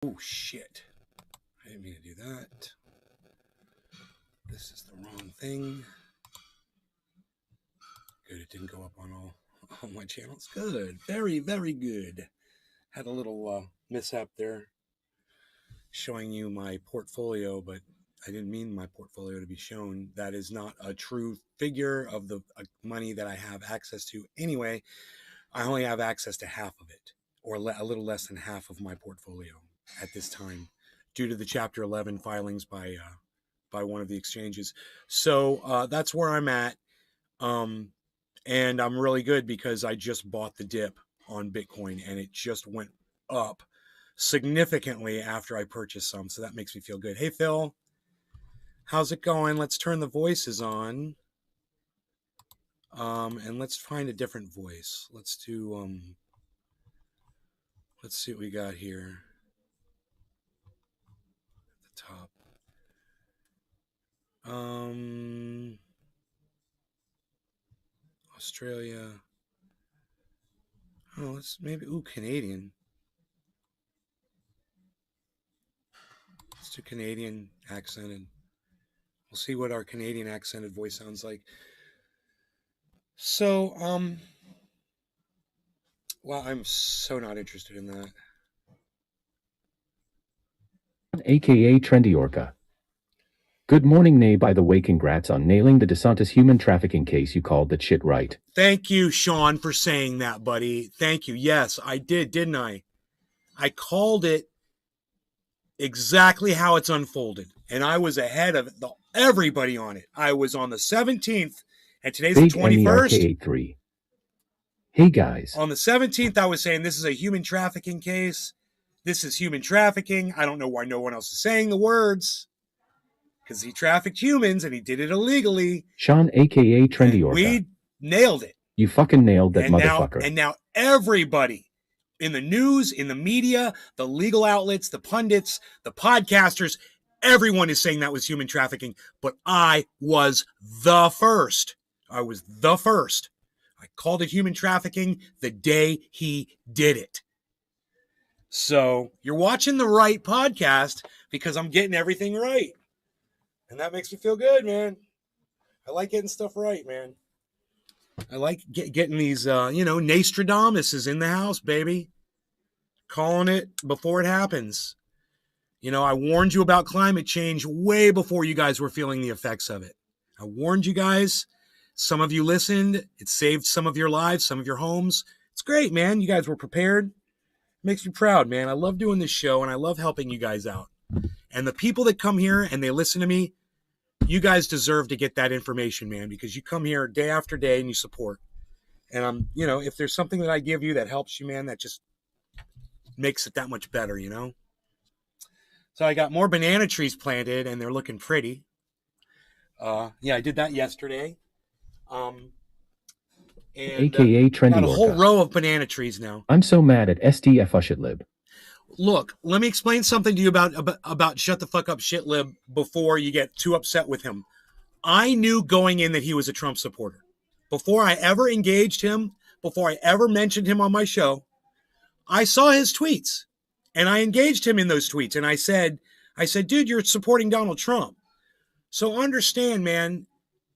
Oh, shit. I didn't mean to do that. This is the wrong thing. Good, it didn't go up on all my channels. Good. Very, very good. Had a little mishap there showing you my portfolio, but I didn't mean my portfolio to be shown. That is not a true figure of the money that I have access to. Anyway, I only have access to half of it, or a little less than half of my portfolio at this time, due to the Chapter 11 filings by one of the exchanges. So that's where I'm at. And I'm really good because I just bought the dip on Bitcoin and it just went up significantly after I purchased some. So that makes me feel good. Hey, Phil, how's it going? Let's turn the voices on. And let's find a different voice. Let's do, let's see what we got here at the top. Australia. Oh, let's maybe, Canadian. Let's do Canadian accented. We'll see what our Canadian accented voice sounds like. So, well, I'm so not interested in that. AKA Trendy Orca. Good morning, Nay. By the way, congrats on nailing the DeSantis human trafficking case. You called that shit right. Thank you, Sean, for saying that, buddy. Thank you. Yes, I did, didn't I? I called it exactly how it's unfolded, and I was ahead of everybody on it. I was on the 17th, and today's Big the 21st. MERKA3. Hey, guys. On the 17th, I was saying this is a human trafficking case. This is human trafficking. I don't know why no one else is saying the words. Because he trafficked humans and he did it illegally. Sean, AKA Trendy Orca. We nailed it. You fucking nailed that motherfucker. And now everybody in the news, in the media, the legal outlets, the pundits, the podcasters, everyone is saying that was human trafficking. But I was the first. I was the first. I called it human trafficking the day he did it. So you're watching the right podcast because I'm getting everything right. And that makes me feel good, man. I like getting stuff right, man. I like getting these, Nostradamus is in the house, baby. Calling it before it happens. I warned you about climate change way before you guys were feeling the effects of it. I warned you guys. Some of you listened. It saved some of your lives, some of your homes. It's great, man. You guys were prepared. It makes me proud, man. I love doing this show, and I love helping you guys out. And the people that come here and they listen to me, you guys deserve to get that information, man, because you come here day after day and you support. And if there's something that I give you that helps you, man, that just makes it that much better, So I got more banana trees planted and they're looking pretty. I did that yesterday. And AKA Trendy got a Orca. whole row of banana trees now. I'm so mad at STF shitlib. Look, let me explain something to you about shut the fuck up shitlib before you get too upset with him. I knew going in that he was a Trump supporter. Before I ever engaged him, before I ever mentioned him on my show, I saw his tweets and I engaged him in those tweets. And I said, dude, you're supporting Donald Trump. So understand, man,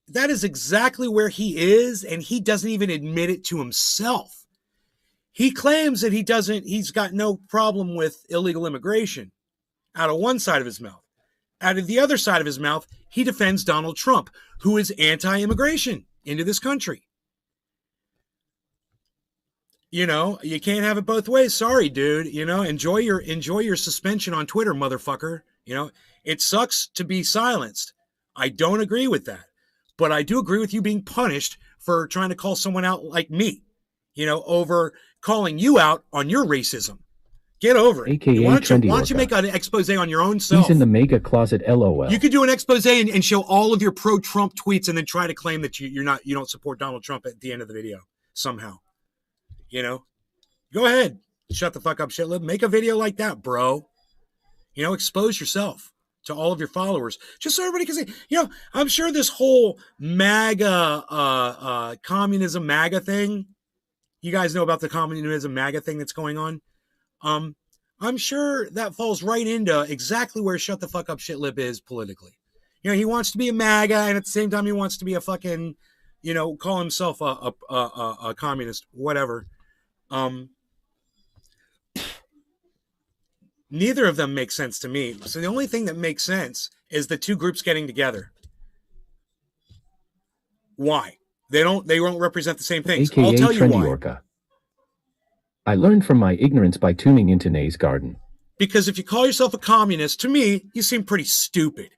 that is exactly where he is. And he doesn't even admit it to himself. He claims that he's got no problem with illegal immigration out of one side of his mouth. Out of the other side of his mouth, he defends Donald Trump, who is anti-immigration into this country. You can't have it both ways. Sorry, dude. Enjoy your suspension on Twitter, motherfucker. It sucks to be silenced. I don't agree with that. But I do agree with you being punished for trying to call someone out like me, over calling you out on your racism. Get over it. AKA Why Trendy don't you make an expose on your own self? He's in the mega closet, LOL. You could do an expose and show all of your pro-Trump tweets and then try to claim that you don't support Donald Trump at the end of the video somehow. Go ahead. Shut the fuck up, shitlib. Make a video like that, bro. Expose yourself to all of your followers. Just so everybody can see, I'm sure this whole MAGA, communism MAGA thing, you guys know about the communism MAGA thing that's going on. I'm I'm sure that falls right into exactly where shut the fuck up shit lip is politically. You know, he wants to be a MAGA, and at the same time, he wants to be a fucking, you know, call himself a communist, whatever. Neither of them makes sense to me. So the only thing that makes sense is the two groups getting together. Why? They don't represent the same things. AKA I'll tell you Trendy why. Orca. I learned from my ignorance by tuning into Nay's Garden. Because if you call yourself a communist, to me, you seem pretty stupid.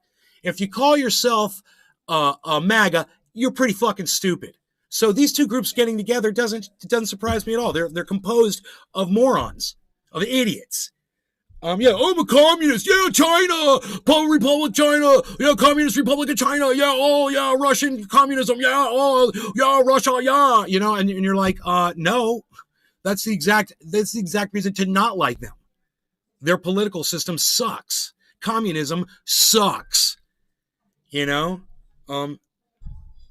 If you call yourself a MAGA, you're pretty fucking stupid. So these two groups getting together doesn't surprise me at all. They're composed of morons, of idiots. Yeah, I'm a communist. Yeah, China, Republic China. Yeah, Communist Republic of China. Yeah, oh yeah, Russian communism. Yeah, oh yeah, Russia. Yeah, you know, and you're like, no, that's the exact reason to not like them. Their political system sucks. Communism sucks. You know,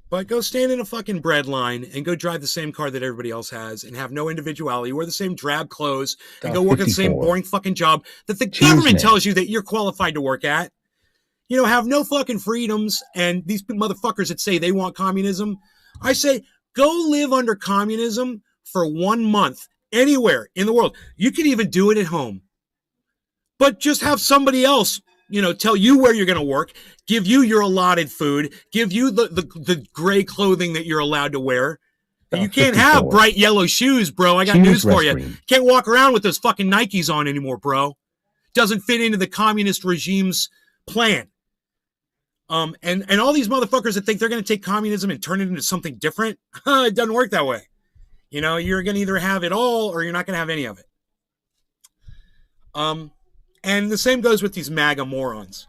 but go stand in a fucking bread line and go drive the same car that everybody else has and have no individuality, wear the same drab clothes, and go work at the same boring fucking job that the government tells you that you're qualified to work at. You know, have no fucking freedoms. And these motherfuckers that say they want communism, I say, go live under communism for 1 month anywhere in the world. You can even do it at home. But just have somebody else, you know, tell you where you're going to work, give you your allotted food, give you the gray clothing that you're allowed to wear. You can't have bright yellow shoes, bro. I got news for you. Can't walk around with those fucking Nikes on anymore, bro. Doesn't fit into the communist regime's plan. And all these motherfuckers that think they're going to take communism and turn it into something different, it doesn't work that way. You know, you're going to either have it all or you're not going to have any of it. And the same goes with these MAGA morons.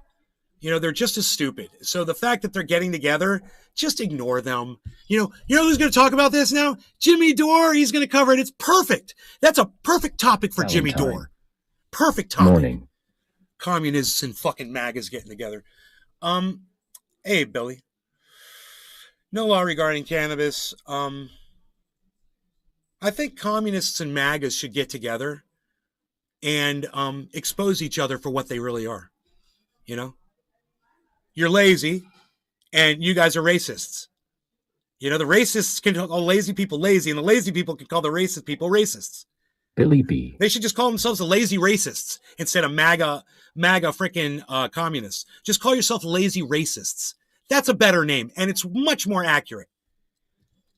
You know, they're just as stupid. So the fact that they're getting together, just ignore them. You know who's going to talk about this now? Jimmy Dore. He's going to cover it. It's perfect. That's a perfect topic for Jimmy Dore. Perfect topic. Morning. Communists and fucking MAGAs getting together. Hey, Billy. No law regarding cannabis. I think communists and MAGAs should get together and expose each other for what they really are. You know? You're lazy, and you guys are racists. You know, the racists can call lazy people lazy, and the lazy people can call the racist people racists. Billy B. They should just call themselves the lazy racists instead of MAGA freaking communists. Just call yourself lazy racists. That's a better name, and it's much more accurate.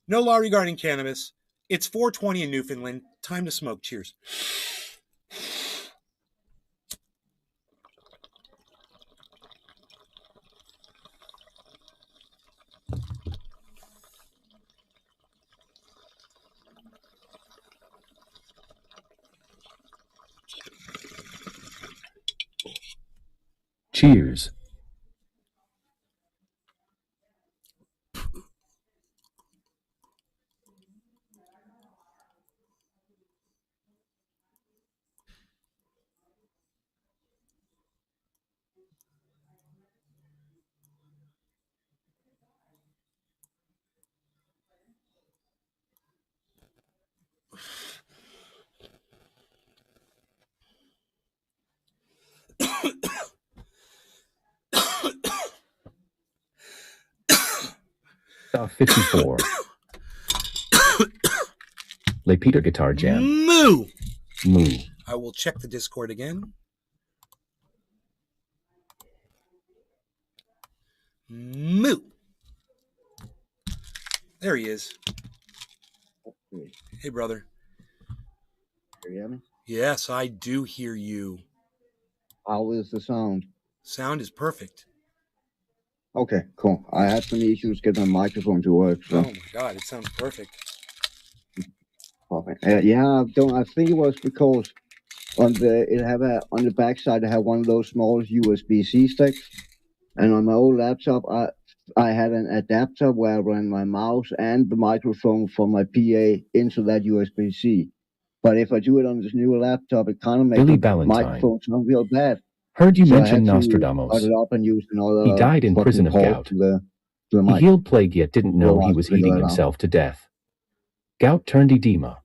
No law regarding cannabis. It's 4:20 in Newfoundland. Time to smoke. Cheers. Cheers. Mastah 54. Le Peter Guitar Jam. Moo! Moo. I will check the Discord again. Moo! There he is. Hey, brother. Can you hear me? Yes, I do hear you. How is the sound? Sound is perfect. Okay, cool. I had some issues getting my microphone to work. So. Oh my god, it sounds perfect. Perfect. Yeah, I think it was because on the backside I have one of those small USB-C sticks, and on my old laptop I had an adapter where I ran my mouse and the microphone from my PA into that USB-C. But if I do it on this new laptop, it kind of makes the microphone sound real bad. Heard you mention Nostradamus. He died in prison of gout. He healed plague yet didn't know he was eating himself to death. Gout turned edema.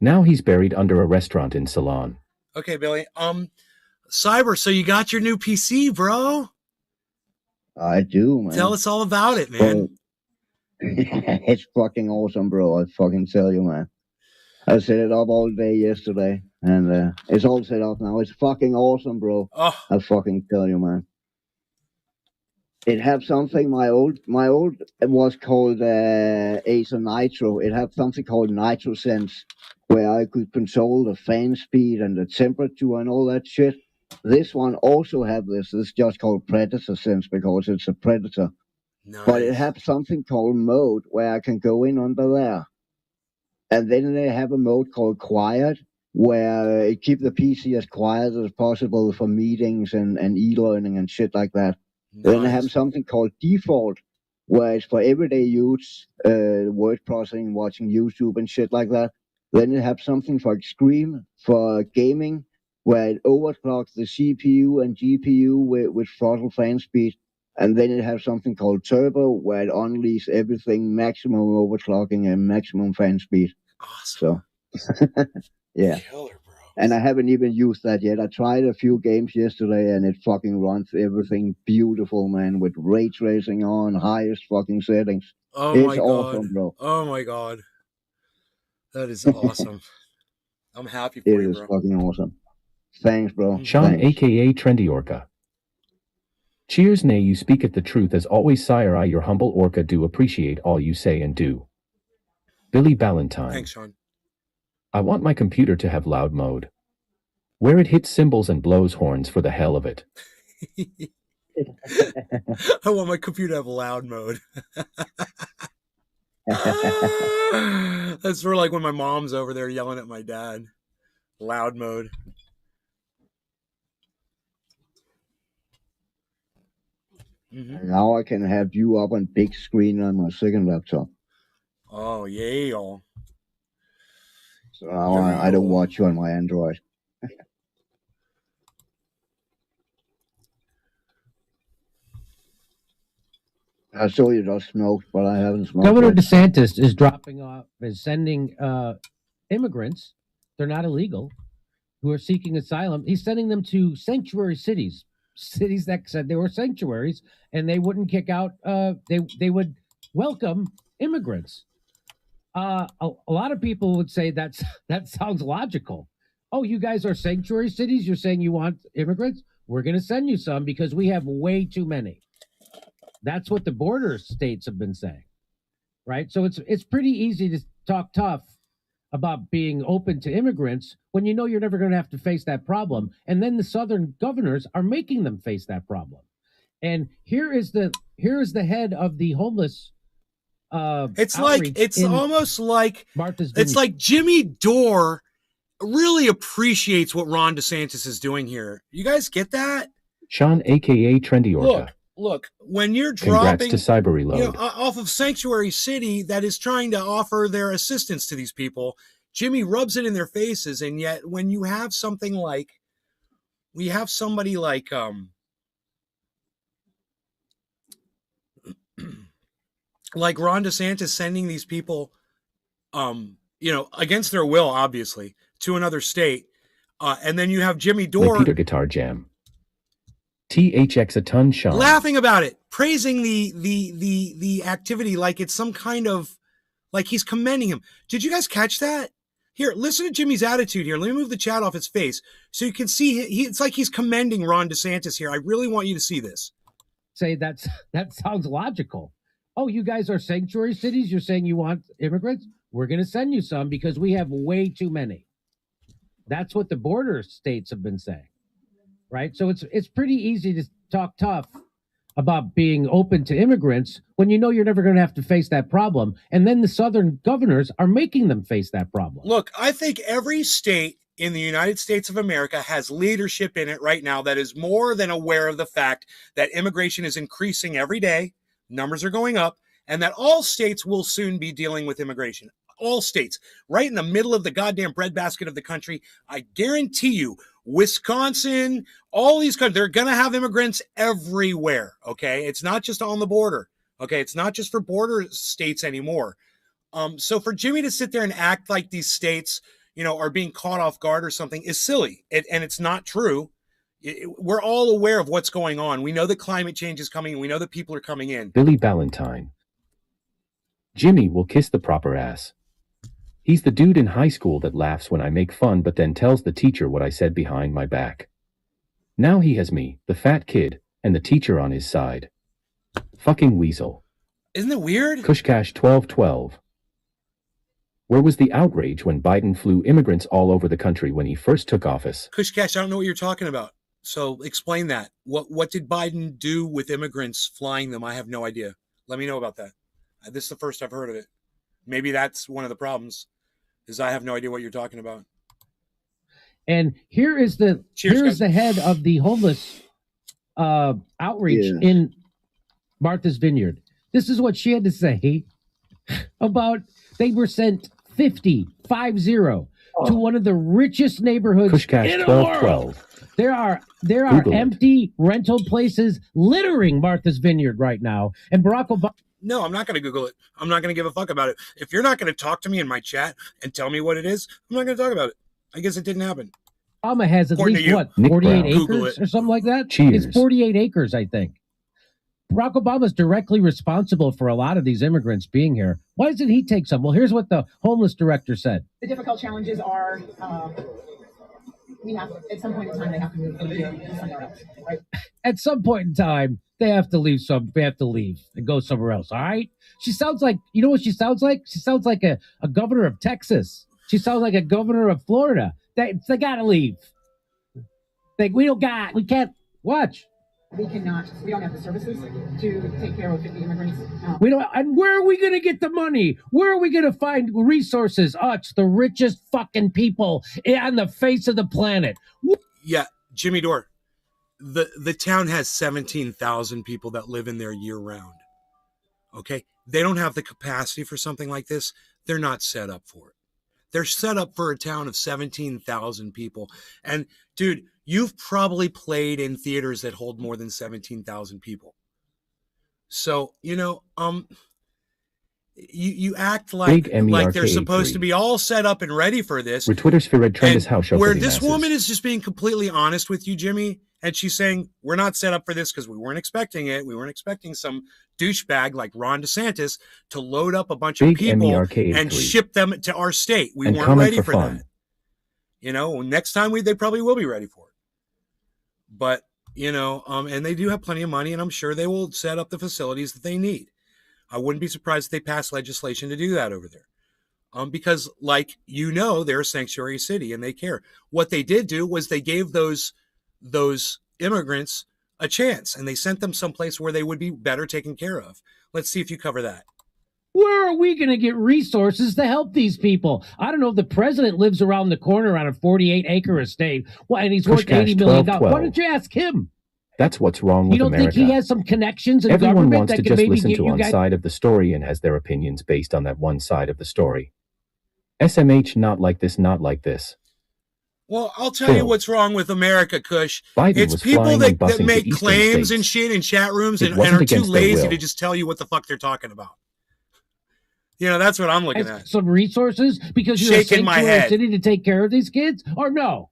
Now he's buried under a restaurant in Ceylon. Okay, Billy. Cyber, so you got your new PC, bro? I do, man. Tell us all about it, man. Well, it's fucking awesome, bro. I fucking tell you, man. I set it up all day yesterday, and it's all set up now. It's fucking awesome, bro. Oh, I fucking tell you, man. It had something. My old it was called Acer Nitro. It had something called Nitro Sense, where I could control the fan speed and the temperature and all that shit. This one also had this. It's just called Predator Sense because it's a predator. nice. But it had something called mode where I can go in under there. And then they have a mode called quiet where it keep the PC as quiet as possible for meetings and e-learning and shit like that. Nice. Then they have something called default where it's for everyday use, word processing, watching YouTube and shit like that. Then you have something for extreme, for gaming, where it overclocks the CPU and GPU with throttle fan speed. And then it has something called turbo, where it unleashes everything, maximum overclocking and maximum fan speed. Awesome. So, yeah. Killer, bro. And I haven't even used that yet. I tried a few games yesterday, and it fucking runs everything beautiful, man, with ray tracing on, highest fucking settings. Oh It's my god. awesome, bro. Oh my god. That is awesome. I'm happy for It you, is bro. fucking awesome. Thanks, bro. Sean, Thanks. aka Trendy Orca. Cheers, nay, you speaketh the truth as always, sire. I, your humble orca, do appreciate all you say and do. Billy Ballantyne. Thanks, Sean. I want my computer to have loud mode, where it hits cymbals and blows horns for the hell of it. I want my computer to have loud mode. That's for like when my mom's over there yelling at my dad. Loud mode. Mm-hmm. Now I can have you up on big screen on my second laptop. Oh, yeah. So now I don't watch you on my Android. I saw you just smoked, but I haven't smoked. Governor yet. DeSantis is sending immigrants, they're not illegal, who are seeking asylum. He's sending them to sanctuary cities that said they were sanctuaries, and they wouldn't kick out, they would welcome immigrants. A lot of people would say that sounds logical. Oh, you guys are sanctuary cities? You're saying you want immigrants? We're going to send you some because we have way too many. That's what the border states have been saying, right? So it's pretty easy to talk tough about being open to immigrants when you know you're never going to have to face that problem. And then the southern governors are making them face that problem. And here is the head of the homeless. It's almost like Martha's it's Vineyard. like Jimmy Dore really appreciates what Ron DeSantis is doing here. You guys get that? Sean, aka Trendy Orca. Look, when you're Congrats dropping to Cyber Reload. off of Sanctuary City that is trying to offer their assistance to these people, Jimmy rubs it in their faces, and yet when you have something like somebody like Ron DeSantis sending these people against their will, obviously, to another state, and then you have Jimmy Dore My Peter Guitar Jam. THX a ton, Sean. laughing about it, praising the activity like it's some kind of, like he's commending him. Did you guys catch that? Here, listen to Jimmy's attitude here. Let me move the chat off his face so you can see it's like he's commending Ron DeSantis here. I really want you to see this. Say that sounds logical. Oh, you guys are sanctuary cities? You're saying you want immigrants? We're going to send you some because we have way too many. That's what the border states have been saying. Right? So it's pretty easy to talk tough about being open to immigrants when you know you're never going to have to face that problem. And then the southern governors are making them face that problem. Look, I think every state in the United States of America has leadership in it right now that is more than aware of the fact that immigration is increasing every day, numbers are going up, and that all states will soon be dealing with immigration. All states, right in the middle of the goddamn breadbasket of the country. I guarantee you, Wisconsin, all these countries, they're going to have immigrants everywhere, okay? It's not just on the border, okay? It's not just for border states anymore. So for Jimmy to sit there and act like these states, are being caught off guard or something is silly. And it's not true. We're all aware of what's going on. We know that climate change is coming, and we know that people are coming in. Billy Ballantyne. Jimmy will kiss the proper ass. He's the dude in high school that laughs when I make fun but then tells the teacher what I said behind my back. Now he has me, the fat kid, and the teacher on his side. Fucking weasel. Isn't it weird? Kushkash 1212. Where was the outrage when Biden flew immigrants all over the country when he first took office? Kushkash, I don't know what you're talking about. So explain that. What did Biden do with immigrants flying them? I have no idea. Let me know about that. This is the first I've heard of it. Maybe that's one of the problems, is I have no idea what you're talking about. And here is the head of the homeless outreach in Martha's Vineyard. This is what she had to say about they were sent 50 to one of the richest neighborhoods Kushkash in the 1212. world. There are Google empty rental places littering Martha's Vineyard right now, and Barack Obama. No, I'm not going to Google it. I'm not going to give a fuck about it. If you're not going to talk to me in my chat and tell me what it is, I'm not going to talk about it. I guess it didn't happen. Obama has at According to least you. what, Nick 48 Brown. Google acres it. or something like that? Cheers. It's 48 acres, I think. Barack Obama is directly responsible for a lot of these immigrants being here. Why doesn't he take some? Well, here's what the homeless director said. The difficult challenges are we have at some point in time they have to move from here to somewhere else, right? At some point in time, they have to leave and go somewhere else. All right. She sounds like, you know what she sounds like? She sounds like a governor of Texas. She sounds like a governor of Florida. They gotta leave. We can't watch. We don't have the services to take care of 50 immigrants. We don't, and where are we going to get the money? Where are we going to find resources? It's the richest fucking people on the face of the planet. Yeah, Jimmy Dore. The town has 17,000 people that live in there year round. Okay? They don't have the capacity for something like this. They're not set up for it. They're set up for a town of 17,000 people. And dude, you've probably played in theaters that hold more than 17,000 people. So, you act like they're supposed to be all set up and ready for this. Retwitters for Red Trend is how show where for the this masses. woman is just being completely honest with you, Jimmy, and she's saying, we're not set up for this because we weren't expecting it. We weren't expecting some douchebag like Ron DeSantis to load up a bunch of people and ship them to our state. We weren't ready for that. Next time they probably will be ready for it. But, and they do have plenty of money, and I'm sure they will set up the facilities that they need. I wouldn't be surprised if they pass legislation to do that over there. Because, they're a sanctuary city and they care. What they did do was they gave those immigrants a chance, and they sent them someplace where they would be better taken care of. Let's see if you cover that. Where are we going to get resources to help these people? I don't know if the president lives around the corner on a 48-acre estate, and he's worth $80 million. Why don't you ask him? That's what's wrong with America. You don't think he has some connections in Everyone government wants that to can just maybe listen get to you one guys? side of the story and has their opinions based on that one side of the story. SMH not like this, not like this. Well, I'll tell you what's wrong with America, Kush. It's people that make claims and shit in chat rooms and are too lazy to just tell you what the fuck they're talking about. That's what I'm looking at. Some resources because you're shaking a sanctuary city to take care of these kids, or no?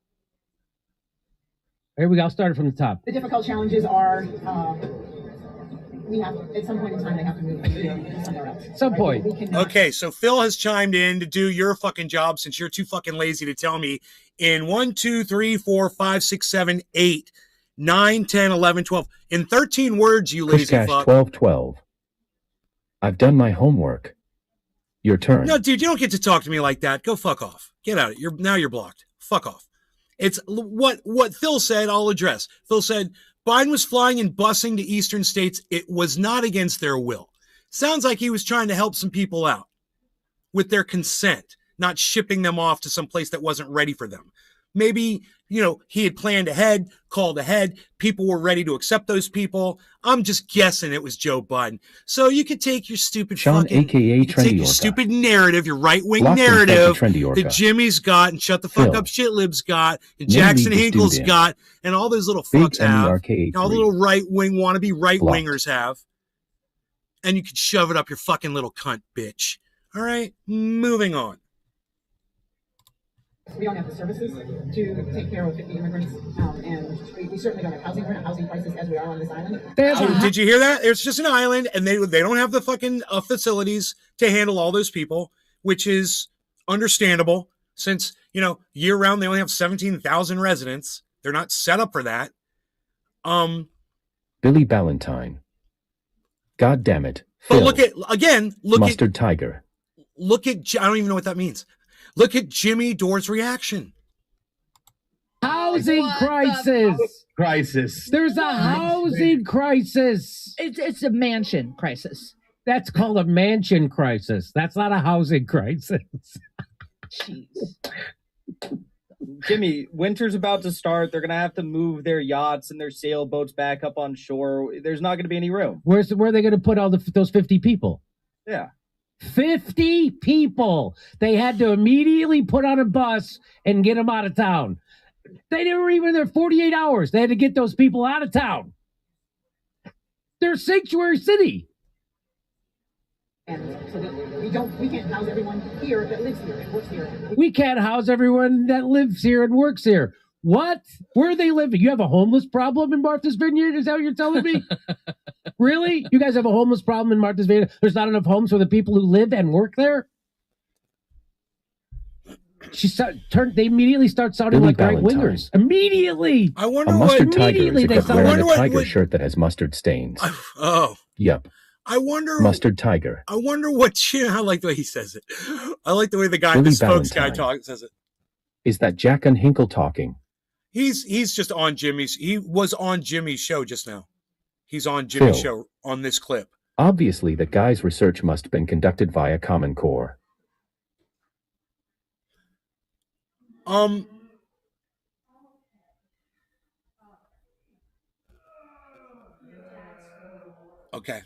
Here we go. I'll start it from the top. The difficult challenges are we have at some point in time they have to move from here to somewhere else. Some point. Okay, so Phil has chimed in to do your fucking job since you're too fucking lazy to tell me in 1, 2, 3, 4, 5, 6, 7, 8, 9, 10, 11, 12. In 13 words, you lazy Kushkash fuck. 1212. I've done my homework. Your turn. No, dude, you don't get to talk to me like that. Go fuck off. Get out of it. Now you're blocked. Fuck off. It's what Phil said, I'll address. Phil said Biden was flying and busing to eastern states. It was not against their will. Sounds like he was trying to help some people out with their consent, not shipping them off to some place that wasn't ready for them. Maybe, he had planned ahead, called ahead. People were ready to accept those people. I'm just guessing it was Joe Biden. So you could take your stupid stupid narrative, your right-wing narrative that Jimmy's got and Shut the Fuck Up Shitlib's got and Jackson Hinkle's got and all those little fucks have. All the little right-wing wannabe right-wingers have. And you could shove it up your fucking little cunt, bitch. All right, moving on. We don't have the services to take care of 50 immigrants, and we certainly don't have housing. We're in a housing crisis as we are on this island. Did you hear that? It's just an island, and they don't have the fucking facilities to handle all those people, which is understandable since, year round they only have 17,000 residents. They're not set up for that. Billy Ballantyne. God damn it. But Phil. look Mustard Tiger. I don't even know what that means. Look at Jimmy Dore's reaction. Housing crisis. There's a housing crisis. It's a mansion crisis. That's called a mansion crisis. That's not a housing crisis. Jeez. Jimmy, winter's about to start. They're going to have to move their yachts and their sailboats back up on shore. There's not going to be any room. Where are they going to put all those 50 people? Yeah. 50 people. They had to immediately put on a bus and get them out of town. They were even there 48 hours. They had to get those people out of town. They're a sanctuary city. And so that we can't house everyone here that lives here and works here. We can't house everyone that lives here and works here. What? Where are they living? You have a homeless problem in Martha's Vineyard? Is that what you're telling me? Really? You guys have a homeless problem in Martha's Vineyard? There's not enough homes for the people who live and work there? They immediately start sounding Billy like right wingers. Immediately. I wonder A what. mustard tiger is a they guy sound wearing like- a tiger shirt that has mustard stains. Oh, Yep. I wonder. Mustard tiger. I wonder what. I like the way he says it. I like the way the guy, Billy the spokes guy, Valentine. says it. Is that Jack Unhinkle talking? He's just on Jimmy's. He was on Jimmy's show just now. He's on Jimmy's Phil. show on this clip. Obviously, that guy's research must have been conducted via Common Core. Okay.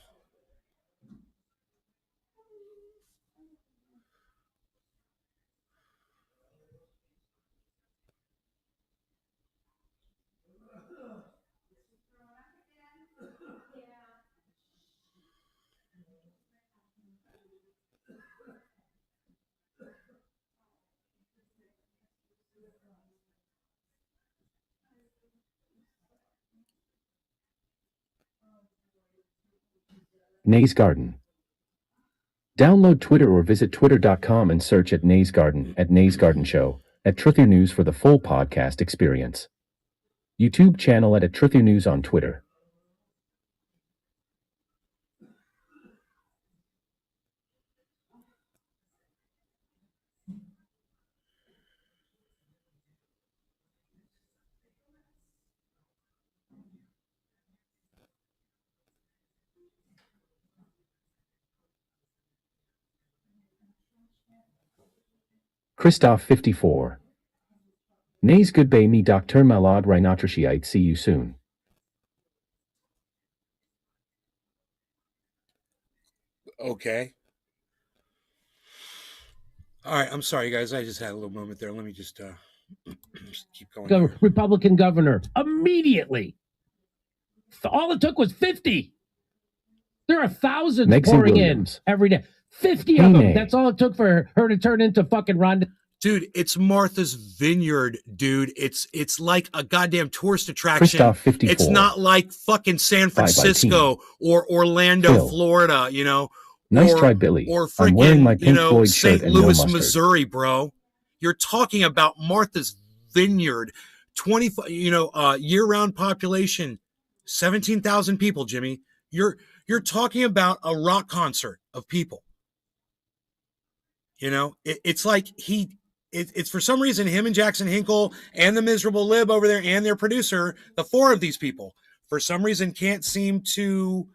Nay's Garden. Download Twitter or visit twitter.com and search at Nay's Garden, at Nay's Garden Show, at Truthier News for the full podcast experience. YouTube channel at Truthier News on Twitter. Christoph 54. Nays goodbye me Dr. Malad Rhinotrashiite. See you soon. Okay. All right. I'm sorry, guys. I just had a little moment there. Let me just keep going. Republican governor immediately. All it took was 50. There are thousands Megzy pouring Williams. in every day. 50 Hey, of them. Nay. That's all it took for her to turn into fucking Ronda. Dude, it's Martha's Vineyard, dude. It's like a goddamn tourist attraction. Christoph 54. It's not like fucking San 5 by Francisco or Orlando, Phil. Florida, you know. Nice or, try, Billy. Or I'm wearing my freaking, Pink Floyd shirt St. and no Louis, mustard. Missouri, bro. You're talking about Martha's Vineyard, 25, year-round population, 17,000 people, Jimmy. You're talking about a rock concert of people. You know, it's like it's for some reason him and Jackson Hinkle and the miserable lib over there and their producer, the four of these people, for some reason can't seem to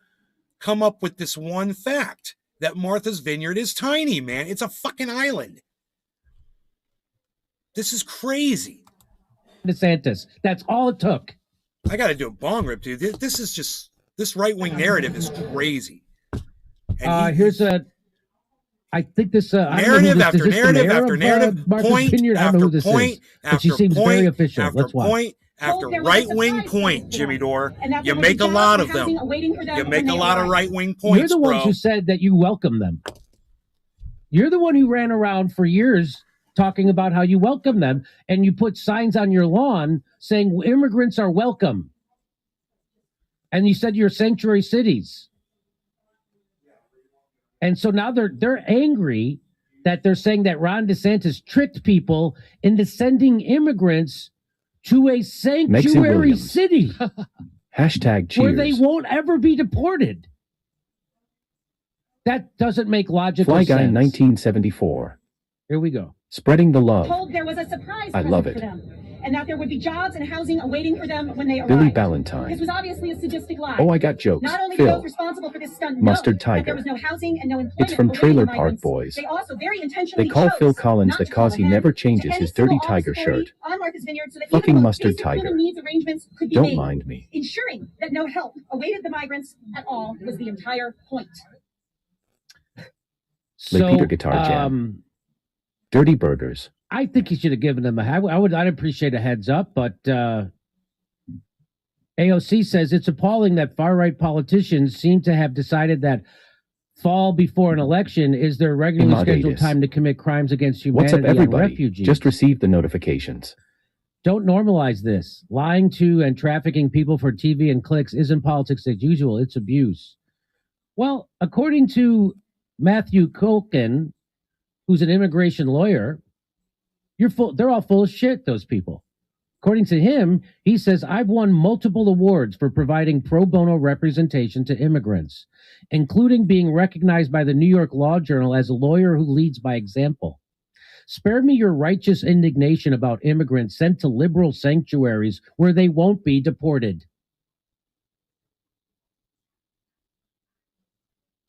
come up with this one fact that Martha's Vineyard is tiny, man. It's a fucking island. This is crazy. DeSantis. That's all it took. I got to do a bong rip, dude. This is just, this right-wing narrative is crazy. And I think this narrative after narrative after narrative, point after point she after seems very point official. after Let's watch. point after There was a right-wing surprise point, visit Jimmy tonight. Dore. And that You there make a was lot of housing them. waiting for them You when make a they lot of arrived. right-wing points, You're the ones bro. who said that you welcome them. You're the one who ran around for years talking about how you welcome them, and you put signs on your lawn saying immigrants are welcome. And you said you're sanctuary cities. And so now they're angry that they're saying that Ron DeSantis tricked people into sending immigrants to a sanctuary city Hashtag cheers. where they won't ever be deported. That doesn't make logical Fly sense. Guy 1974. Here we go. Spreading the love. Told there was a surprise I love present it. for them, and that there would be jobs and housing awaiting for them when they arrived. Billy Ballantyne. This was obviously a sadistic lie. Oh, I got jokes. Not only did Phil. those responsible for this stunt Mustard know that Tiger. there was no housing and no employment It's from awaiting Trailer the Park migrants, Boys. they also very intentionally They call chose Phil Collins not the to call cause he ahead never to changes any his dirty single tiger office authority shirt. on Martha's Vineyard so that Fucking even the most Mustard basic human Tiger. needs arrangements could be Don't made. mind me. Ensuring that no help awaited the migrants at all was the entire point. Le Peter Guitar Jam. Dirty Burgers. I think he should have given them I'd appreciate a heads up, but AOC says it's appalling that far-right politicians seem to have decided that fall before an election is their regularly scheduled Immoditus. time to commit crimes against What's humanity up, and everybody? refugees. Just received the notifications. Don't normalize this. Lying to and trafficking people for TV and clicks isn't politics as usual. It's abuse. Well, according to Matthew Culkin, who's an immigration lawyer, they're all full of shit, those people. According to him, he says, I've won multiple awards for providing pro bono representation to immigrants, including being recognized by the New York Law Journal as a lawyer who leads by example. Spare me your righteous indignation about immigrants sent to liberal sanctuaries where they won't be deported.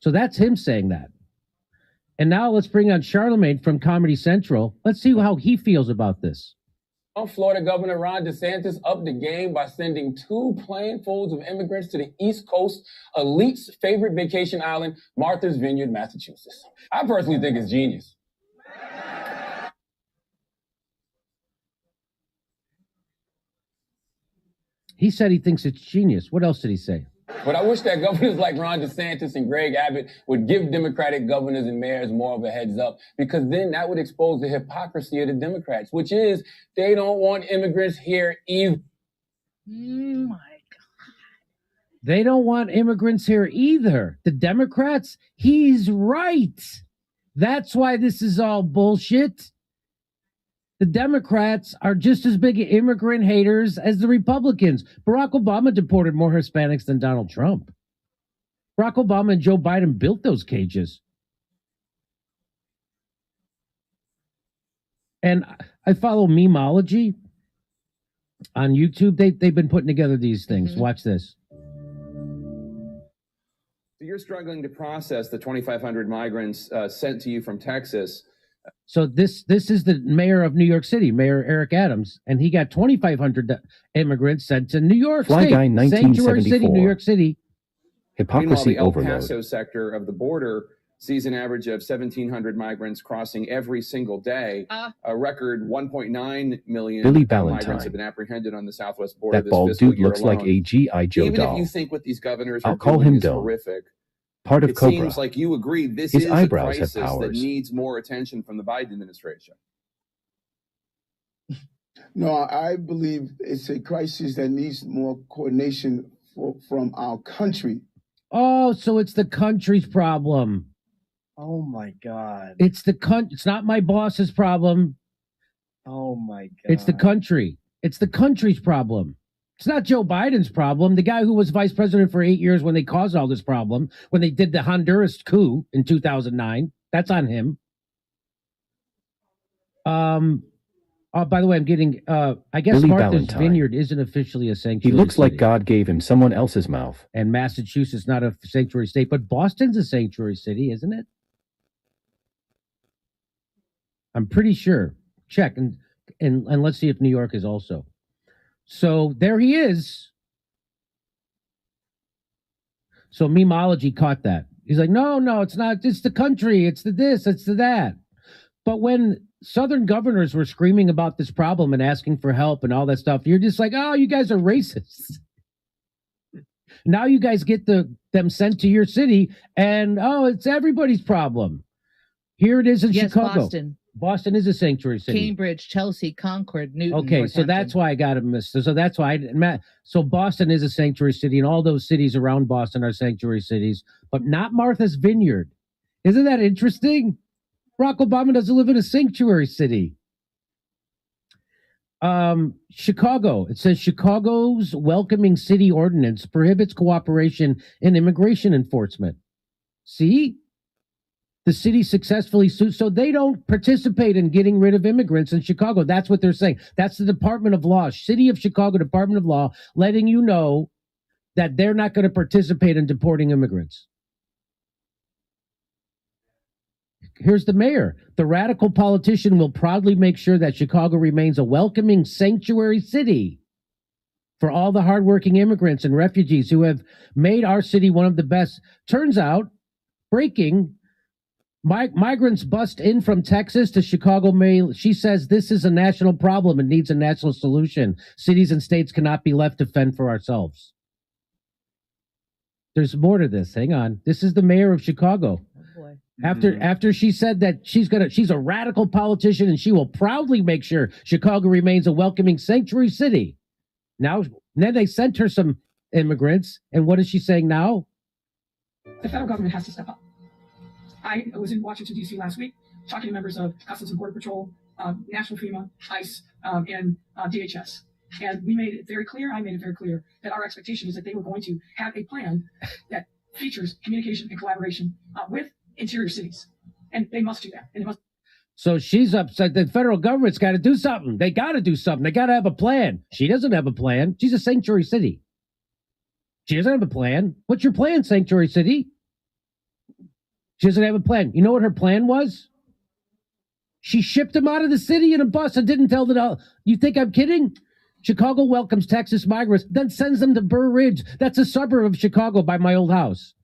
So that's him saying that. And now let's bring on Charlemagne from Comedy Central. Let's see how he feels about this. Florida Governor Ron DeSantis upped the game by sending 2 planefuls of immigrants to the East Coast, elite's favorite vacation island, Martha's Vineyard, Massachusetts. I personally think it's genius. He said he thinks it's genius. What else did he say? But I wish that governors like Ron DeSantis and Greg Abbott would give Democratic governors and mayors more of a heads up, because then that would expose the hypocrisy of the Democrats, which is they don't want immigrants here either. Oh my God. They don't want immigrants here either. The Democrats, he's right. That's why this is all bullshit. The Democrats are just as big immigrant haters as the Republicans. Barack Obama deported more Hispanics than Donald Trump. Barack Obama and Joe Biden built those cages. And I follow Memeology on YouTube. They've been putting together these things. Mm-hmm. Watch this. So you're struggling to process the 2,500 migrants sent to you from Texas. So this is the mayor of New York City, Mayor Eric Adams, and he got 2,500 immigrants sent to New York Fly State, Guy Sanctuary City, 1974. New York City. Meanwhile, Hypocrisy the El overload. Paso sector of the border sees an average of 1,700 migrants crossing every single day. A record 1.9 million Billy migrants Ballantyne. have been apprehended on the southwest border That this bald fiscal dude year looks like alone. a G.I. Joe Even doll. if you think what these governors I'll are call doing him is Dome. horrific, Part of it Cobra. seems like you agree this His is a eyebrows have crisis that powers. needs more attention from the Biden administration. No, I believe it's a crisis that needs more coordination from our country. Oh, so it's the country's problem. Oh my God. It's it's not my boss's problem. Oh my God. It's the country. It's the country's problem. It's not Joe Biden's problem. The guy who was vice president for 8 years when they caused all this problem, when they did the Honduras coup in 2009, that's on him. By the way, I'm getting, I guess Billy Martha's Ballantyne. Vineyard isn't officially a He sanctuary looks like city. God gave him someone else's mouth. And Massachusetts not a sanctuary state, but Boston's a sanctuary city, isn't it? I'm pretty sure. Check and let's see if New York is also. So there he is. So Memeology caught that. He's like, no, it's not. It's the country. It's the this. It's the that. But when Southern governors were screaming about this problem and asking for help and all that stuff, you're just like, oh, you guys are racist. Now you guys get them sent to your city, and oh, it's everybody's problem. Here it is in Yes, Chicago. Boston. Boston is a sanctuary city. Cambridge, Chelsea, Concord, Newton. Okay, so that's why I got to miss. So that's why so Boston is a sanctuary city, and all those cities around Boston are sanctuary cities, but not Martha's Vineyard. Isn't that interesting? Barack Obama doesn't live in a sanctuary city. Chicago. It says Chicago's welcoming city ordinance prohibits cooperation in immigration enforcement. See? The city successfully sued, so they don't participate in getting rid of immigrants in Chicago. That's what they're saying. That's the Department of Law, City of Chicago Department of Law, letting you know that they're not going to participate in deporting immigrants. Here's the mayor. The radical politician will proudly make sure that Chicago remains a welcoming sanctuary city for all the hardworking immigrants and refugees who have made our city one of the best. Turns out, breaking, migrants bust in from Texas to Chicago. She says this is a national problem and needs a national solution. Cities and states cannot be left to fend for ourselves. There's more to this. Hang on. This is the mayor of Chicago. After she said that she's a radical politician and she will proudly make sure Chicago remains a welcoming sanctuary city. Then they sent her some immigrants, and what is she saying now? The federal government has to step up. I was in Washington, D.C. last week, talking to members of Customs and Border Patrol, National FEMA, ICE, and DHS. And we made it very clear, I made it very clear, that our expectation is that they were going to have a plan that features communication and collaboration with interior cities. And they must do that. And it must. So she's upset. The federal government's got to do something. They got to do something. They got to have a plan. She doesn't have a plan. She's a sanctuary city. She doesn't have a plan. What's your plan, sanctuary city? She doesn't have a plan. You know what her plan was? She shipped them out of the city in a bus and didn't tell them. You think I'm kidding? Chicago welcomes Texas migrants, then sends them to Burr Ridge. That's a suburb of Chicago by my old house.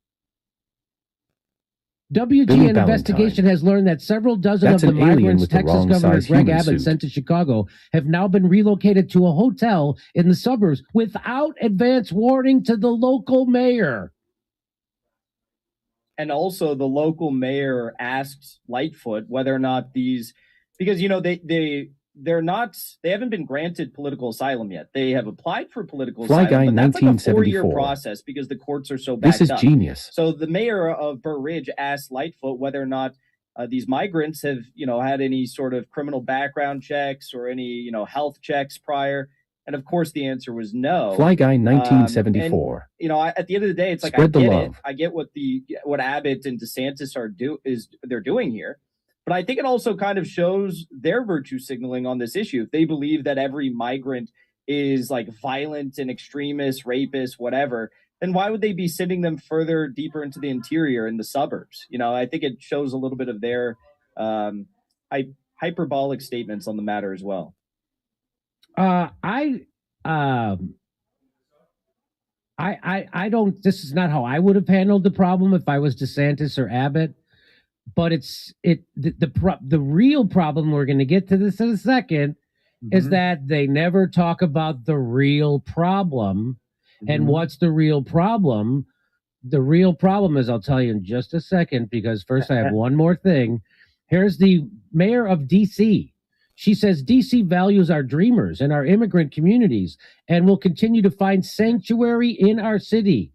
WGN investigation has learned that several dozen of the migrants Texas Governor Greg Abbott sent to Chicago have now been relocated to a hotel in the suburbs without advance warning to the local mayor. And also the local mayor asked Lightfoot whether or not these, because, you know, they haven't been granted political asylum yet. They have applied for political asylum, but that's like a 4-year process because the courts are so backed up. This is genius. So the mayor of Burr Ridge asked Lightfoot whether or not these migrants have, you know, had any sort of criminal background checks or any, you know, health checks prior. And of course, the answer was no. Fly Guy 1974. And, you know, at the end of the day, it's like Spread I get the it. love. I get what Abbott and DeSantis they're doing here. But I think it also kind of shows their virtue signaling on this issue. If they believe that every migrant is like violent and extremist, rapist, whatever, then why would they be sending them further deeper into the interior in the suburbs? You know, I think it shows a little bit of their hyperbolic statements on the matter as well. I don't. This is not how I would have handled the problem if I was DeSantis or Abbott. But the real problem, we're going to get to this in a second, is that they never talk about the real problem. And what's the real problem? The real problem is, I'll tell you in just a second, because first I have one more thing. Here's the mayor of D.C. She says D.C. values our dreamers and our immigrant communities and will continue to find sanctuary in our city.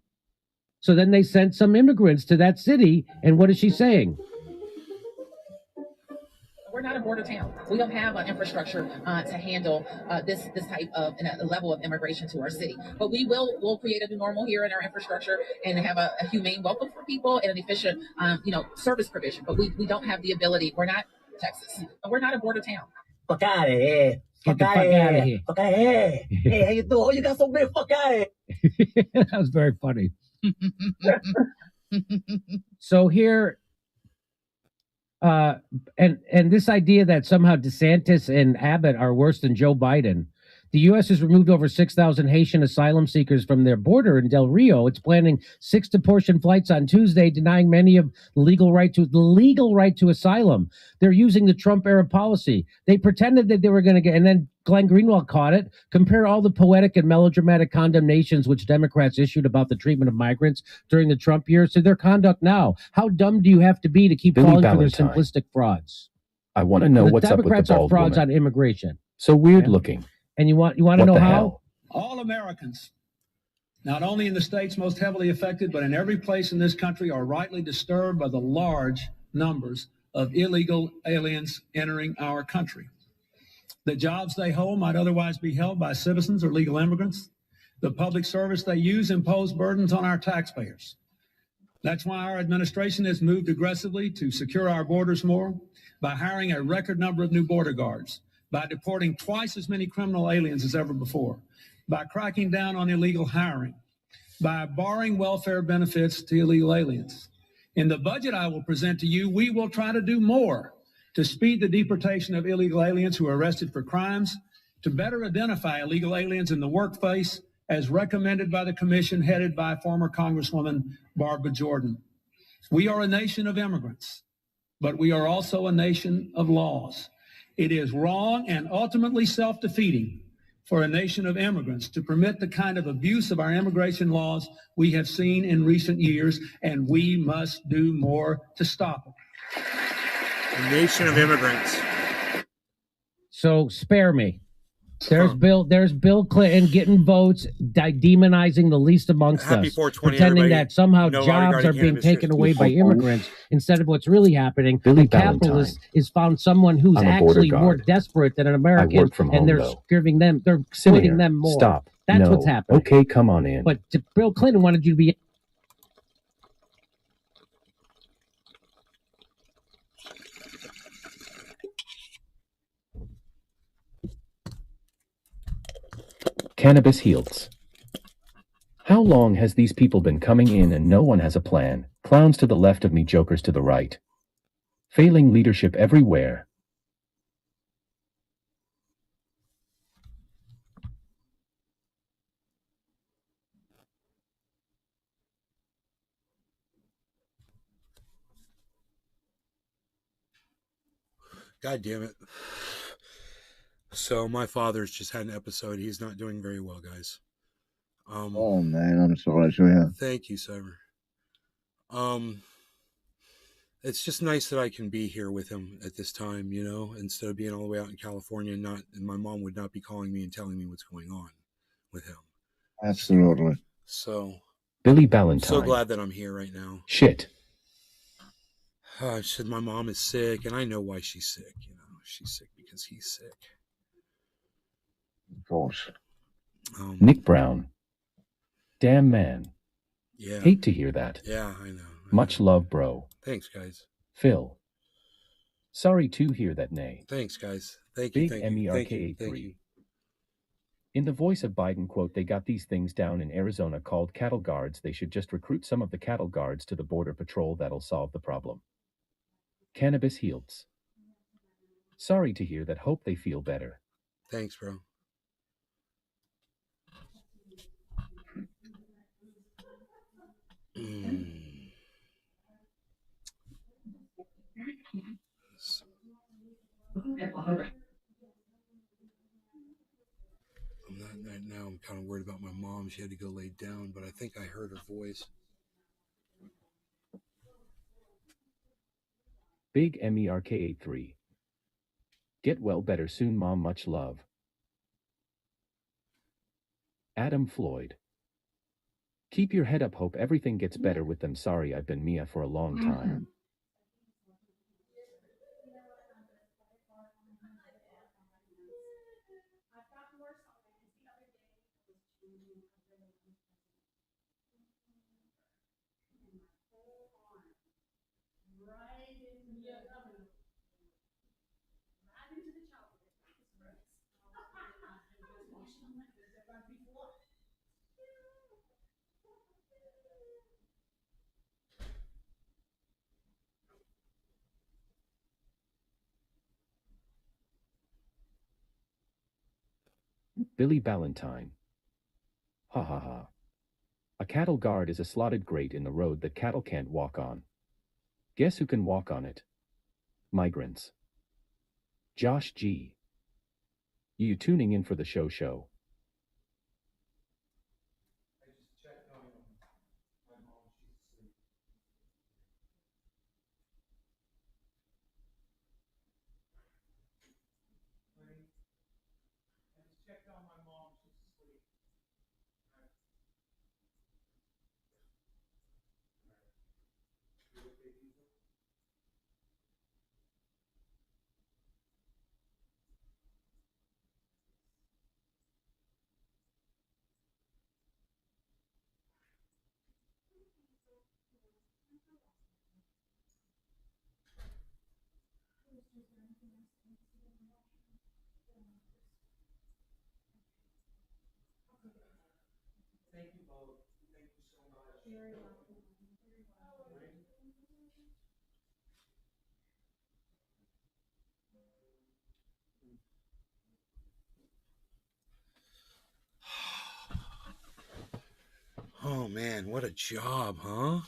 So then they sent some immigrants to that city. And what is she saying? We're not a border town. We don't have an infrastructure to handle this type of a level of immigration to our city. But we'll create a new normal here in our infrastructure and have a humane welcome for people and an efficient service provision. But we don't have the ability. We're not Texas. We're not a border town. Fuck out of here. Get the fuck out of here. Fuck out of here. Hey, how you doing? Oh, you got so big. Fuck out of here. That was very funny. So here, and this idea that somehow DeSantis and Abbott are worse than Joe Biden. The U.S. has removed over 6,000 Haitian asylum seekers from their border in Del Rio. It's planning 6 deportation flights on Tuesday, denying many of the legal right to asylum. They're using the Trump-era policy. They pretended that they were going to get, and then Glenn Greenwald caught it. Compare all the poetic and melodramatic condemnations which Democrats issued about the treatment of migrants during the Trump years to their conduct now. How dumb do you have to be to keep falling for their simplistic frauds? I want to know The what's up with the Democrats are bald frauds woman. on immigration. So weird Yeah. looking. And you want to What know the how? hell? All Americans, not only in the states most heavily affected, but in every place in this country, are rightly disturbed by the large numbers of illegal aliens entering our country. The jobs they hold might otherwise be held by citizens or legal immigrants. The public service they use impose burdens on our taxpayers. That's why our administration has moved aggressively to secure our borders more by hiring a record number of new border guards, by deporting twice as many criminal aliens as ever before, by cracking down on illegal hiring, by barring welfare benefits to illegal aliens. In the budget I will present to you, we will try to do more to speed the deportation of illegal aliens who are arrested for crimes, to better identify illegal aliens in the workplace, as recommended by the commission headed by former Congresswoman Barbara Jordan. We are a nation of immigrants, but we are also a nation of laws. It is wrong and ultimately self-defeating for a nation of immigrants to permit the kind of abuse of our immigration laws we have seen in recent years, and we must do more to stop it. A nation of immigrants. So spare me. There's Bill Clinton getting votes, demonizing the least amongst Happy us, 420, pretending everybody. that somehow No law jobs regarding are being cannabis taken here. away by immigrants instead of what's really happening. Billy The capitalist Valentine. has found someone who's I'm a border actually more guard. desperate than an American, I work from home, and they're though. giving them, they're Sit splitting here. them more. Stop. That's No. what's happening. Okay, come on in. But Bill Clinton wanted you to be. Cannabis heals. How long has these people been coming in and no one has a plan? Clowns to the left of me, jokers to the right. Failing leadership everywhere. God damn it. So my father's just had an episode. He's not doing very well, guys. Oh man, I'm sorry to hear. Thank you, Cyber. It's just nice that I can be here with him at this time, you know, instead of being all the way out in California, and my mom would not be calling me and telling me what's going on with him. Absolutely. So Billy I'm Ballantyne. so glad that I'm here right now. Shit. I said my mom is sick, and I know why she's sick. You know, she's sick because he's sick. Of course. Nick Brown. Damn man. Yeah. Hate to hear that. Yeah, I know. Much love, bro. Thanks, guys. Phil. Sorry to hear that, nay. Thanks, guys. Thank you. Big Thank you. Thank you. Thank MERK83. you. In the voice of Biden, quote, they got these things down in Arizona called cattle guards. They should just recruit some of the cattle guards to the border patrol. That'll solve the problem. Cannabis heals. Sorry to hear that. Hope they feel better. Thanks, bro. I'm not right now. I'm kind of worried about my mom. She had to go lay down, but I think I heard her voice. Big MERK83. Get well better soon, mom. Much love. Adam Floyd. Keep your head up. Hope everything gets better with them. Sorry, I've been Mia for a long time. Billy Ballantyne. Ha ha ha. A cattle guard is a slotted grate in the road that cattle can't walk on. Guess who can walk on it? Migrants. Josh G. You tuning in for the show? Oh man, what a job, huh?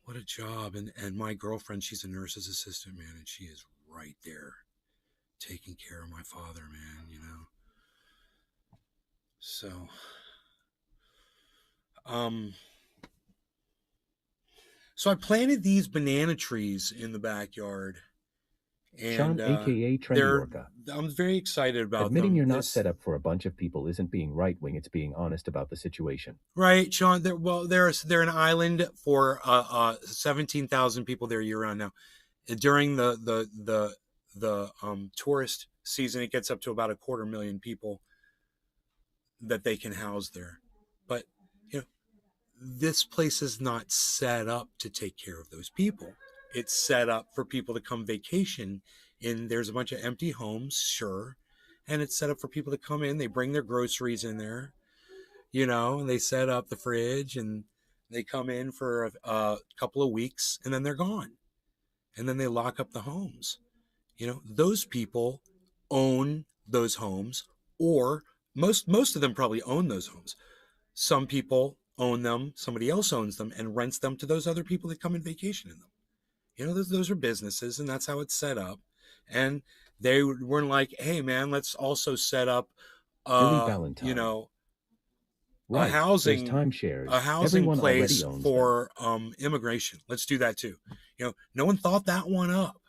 What a job. And my girlfriend, she's a nurse's assistant, man, and she is right there taking care of my father, man, you know. So so I planted these banana trees in the backyard. And Sean, aka Trendy Orca. I'm very excited about Admitting them. you're not set up for a bunch of people isn't being right-wing, it's being honest about the situation. Right, Sean. They're an island for 17,000 people there year round now. During the tourist season, it gets up to about 250,000 people that they can house there. But you know, this place is not set up to take care of those people. It's set up for people to come vacation. And there's a bunch of empty homes, sure, and it's set up for people to come in. They bring their groceries in there, you know, and they set up the fridge and they come in for a couple of weeks and then they're gone. And then they lock up the homes. You know, those people own those homes, or most of them probably own those homes. Some people own them, somebody else owns them and rents them to those other people that come in vacation in them. You know, those are businesses, and that's how it's set up. And they were like, hey man, let's also set up you know, right. a housing Everyone place for immigration. Let's do that too. You know, no one thought that one up.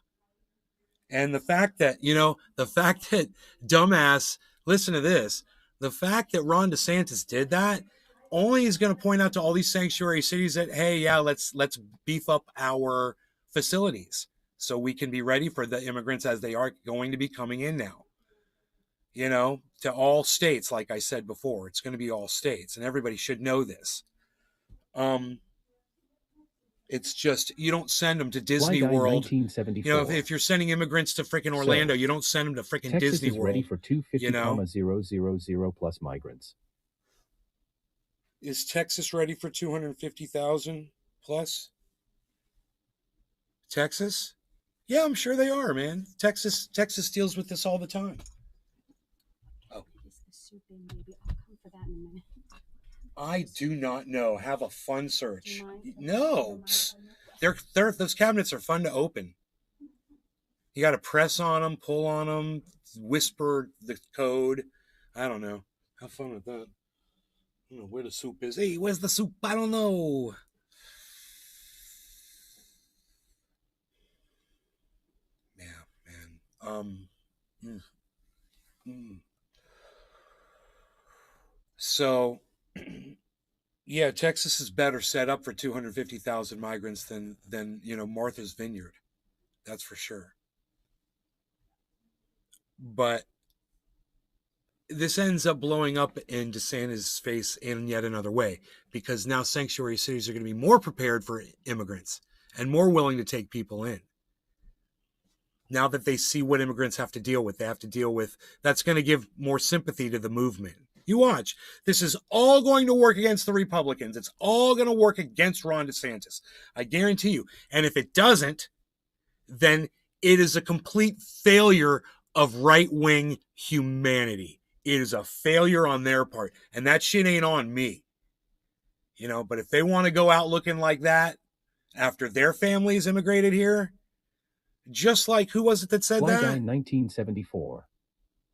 And the fact that dumbass, listen to this, the fact that Ron DeSantis did that only is going to point out to all these sanctuary cities that, hey, yeah, let's beef up our facilities so we can be ready for the immigrants as they are going to be coming in now. You know, to all states, like I said before, it's going to be all states, and everybody should know this. It's just, you don't send them to Disney World. You know, if you're sending immigrants to freaking Orlando, you don't send them to freaking Disney World. Texas is ready for 250,000 plus migrants. Is Texas ready for 250,000 plus? Texas? Yeah, I'm sure they are, man. Texas deals with this all the time. Oh. I do not know. Have a fun search. No. Those cabinets are fun to open. You got to press on them, pull on them, whisper the code. I don't know. Have fun with that. I don't know where the soup is. Hey, where's the soup? I don't know. So, yeah, Texas is better set up for 250,000 migrants than you know, Martha's Vineyard. That's for sure. But this ends up blowing up in DeSantis' face in yet another way, because now sanctuary cities are going to be more prepared for immigrants and more willing to take people in. Now that they see what immigrants have to deal with, that's going to give more sympathy to the movement. You watch. This is all going to work against the Republicans. It's all going to work against Ron DeSantis. I guarantee you. And if it doesn't, then it is a complete failure of right-wing humanity. It is a failure on their part. And that shit ain't on me. You know, but if they want to go out looking like that after their families immigrated here, just like, who was it that said that? Guy 1974.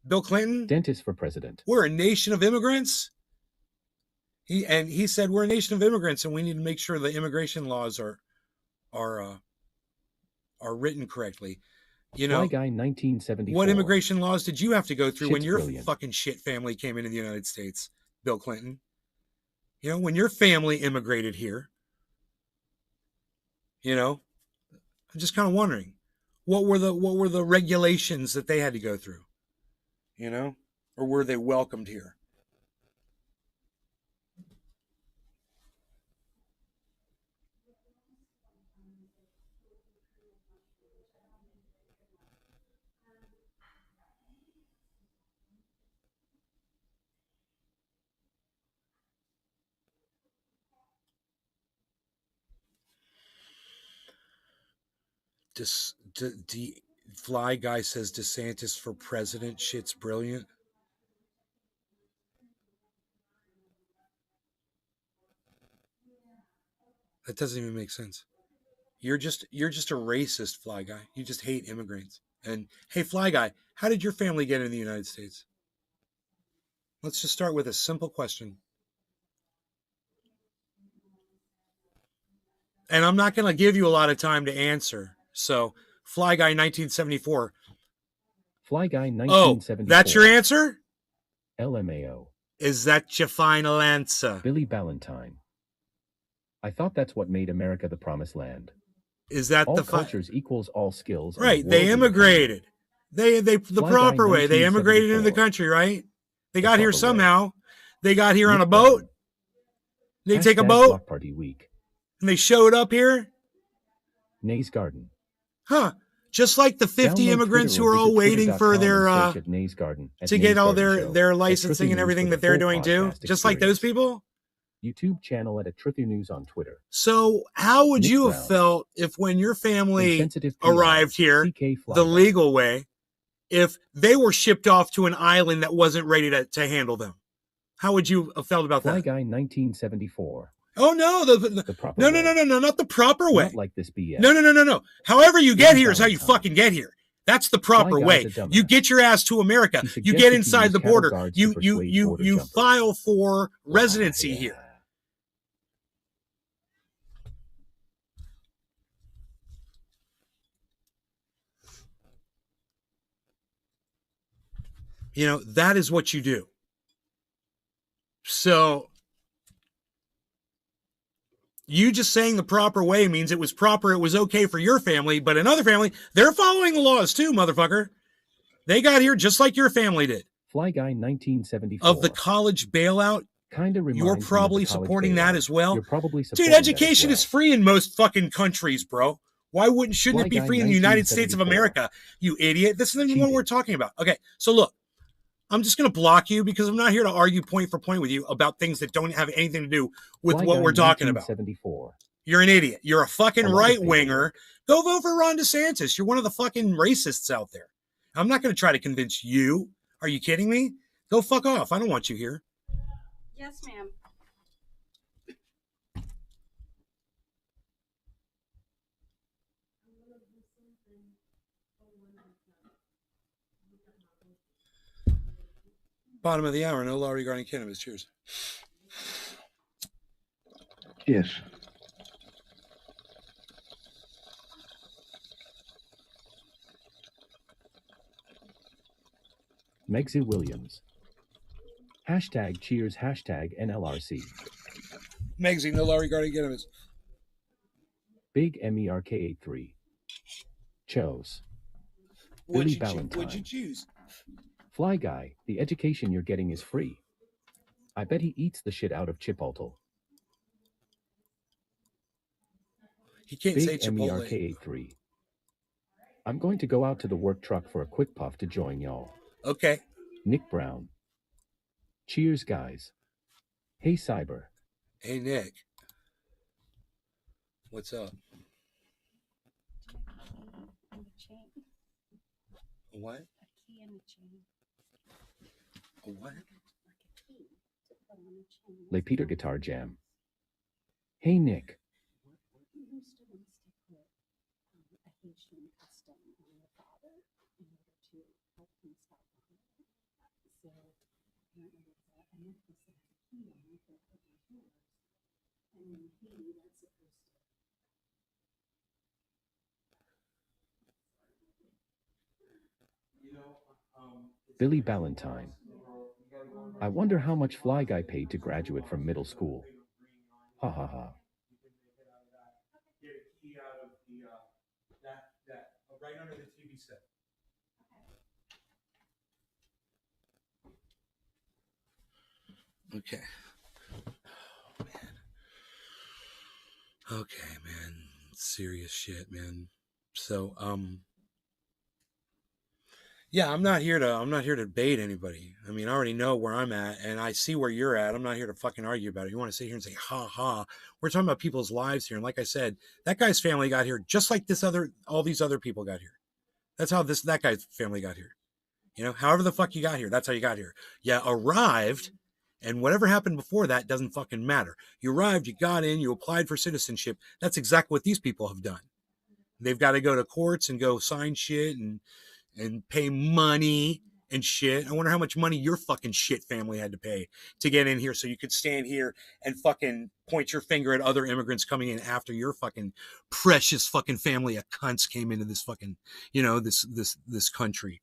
Bill Clinton? Dentist for president. We're a nation of immigrants. He said we're a nation of immigrants and we need to make sure the immigration laws are written correctly. You know, Fly Guy 1974. what immigration laws did you have to go through when Shit's your brilliant. fucking shit family came into the United States, Bill Clinton? You know, when your family immigrated here, you know, I'm just kind of wondering, what were the regulations that they had to go through? You know, or were they welcomed here? Fly Guy says DeSantis for president. Shit's brilliant. That doesn't even make sense. You're just a racist, Fly Guy. You just hate immigrants. And hey, Fly Guy, how did your family get in the United States? Let's just start with a simple question. And I'm not going to give you a lot of time to answer. So, Fly Guy 1974. Fly Guy 1974. Oh, that's your answer? LMAO. Is that your final answer? Billy Ballantyne. I thought that's what made America the promised land. Is that all the cultures equals all skills? Right, they immigrated. They the Fly proper Guy way. They immigrated into the 1974. country, right? They The got here proper way. somehow. They got here on Nick a boat. Brown. They take a Hashtag boat Block Party Week. and they showed up here. Nay's Garden. Huh. Just like the 50 Download immigrants Twitter who or are all visit waiting for twitter.com their and search at Nay's Garden at to Nay's get all Garden Show. their At licensing Truthy and News everything for that the they're full doing too. podcast Just like those experience. people. YouTube channel at Truthy News on Twitter. So how would Nick you Brown. have felt if when your family Insensitive PR, arrived here CK Fly the Guy. legal way, if they were shipped off to an island that wasn't ready to handle them? How would you have felt about Fly that? Guy 1974. Oh no, The proper no, way. not the proper way. Not like this BS. No. However you get Billy here is how you Ballantyne. fucking get here. That's the proper Fly Guy's way. a dumbass. You get your ass to America. He You suggested get to inside use the cattle border. guards You to persuade border jumpers. file for residency Yeah. here. You know, that is what you do. So you just saying the proper way means it was proper, it was okay for your family, but another family, they're following the laws too, motherfucker. They got here just like your family did. Fly Guy 1974. Of the college bailout, Kinda reminds you're me of probably the college supporting bailout. that as well. You're probably Dude, supporting that as education well. is free in most fucking countries, bro. Why shouldn't Fly it be Guy free in the United States of 1974. America, you idiot? This isn't what Cheating. we're talking about. Okay, so look, I'm just going to block you because I'm not here to argue point for point with you about things that don't have anything to do with Fly what Guy we're talking about. 1974. You're an idiot. You're a fucking A lot of right winger. Go vote for Ron DeSantis. You're one of the fucking racists out there. I'm not going to try to convince you. Are you kidding me? Go fuck off. I don't want you here. Yes, ma'am. Bottom of the hour. No law regarding cannabis. Cheers. Yes. Megzy Williams. Hashtag cheers. Hashtag NLRC. Megsy, no law regarding cannabis. Big MERK83. Chose. What'd Billy you Ballantyne. choose? Fly Guy, the education you're getting is free. I bet he eats the shit out of Chipotle. He can't say Big Chipotle. MERK83. I'm going to go out to the work truck for a quick puff to join y'all. Okay. Nick Brown. Cheers, guys. Hey, Cyber. Hey, Nick. What's up? A what? A key and a chain. A what? Like a key to put on a chain. Le Peter Guitar Jam. Hey, Nick. We used to stick with a Haitian custom on your father in order to help him stop violence. So apparently it's a necklace that has a key on it that put on yours. And in Haiti, that's supposed to. Billy Ballantyne. I wonder how much Fly Guy paid to graduate from middle school. Ha ha ha. Right under the TV set. Okay. Oh, man. Okay, man. Serious shit, man. So, yeah, I'm not here to debate anybody. I mean, I already know where I'm at, and I see where you're at. I'm not here to fucking argue about it. You want to sit here and say, ha ha. We're talking about people's lives here. And like I said, that guy's family got here just like all these other people got here. That's how that guy's family got here. You know, however the fuck you got here, that's how you got here. You arrived, and whatever happened before that doesn't fucking matter. You arrived, you got in, you applied for citizenship. That's exactly what these people have done. They've got to go to courts and go sign shit and pay money and shit. I wonder how much money your fucking shit family had to pay to get in here so you could stand here and fucking point your finger at other immigrants coming in after your fucking precious fucking family of cunts came into this fucking, you know, this country.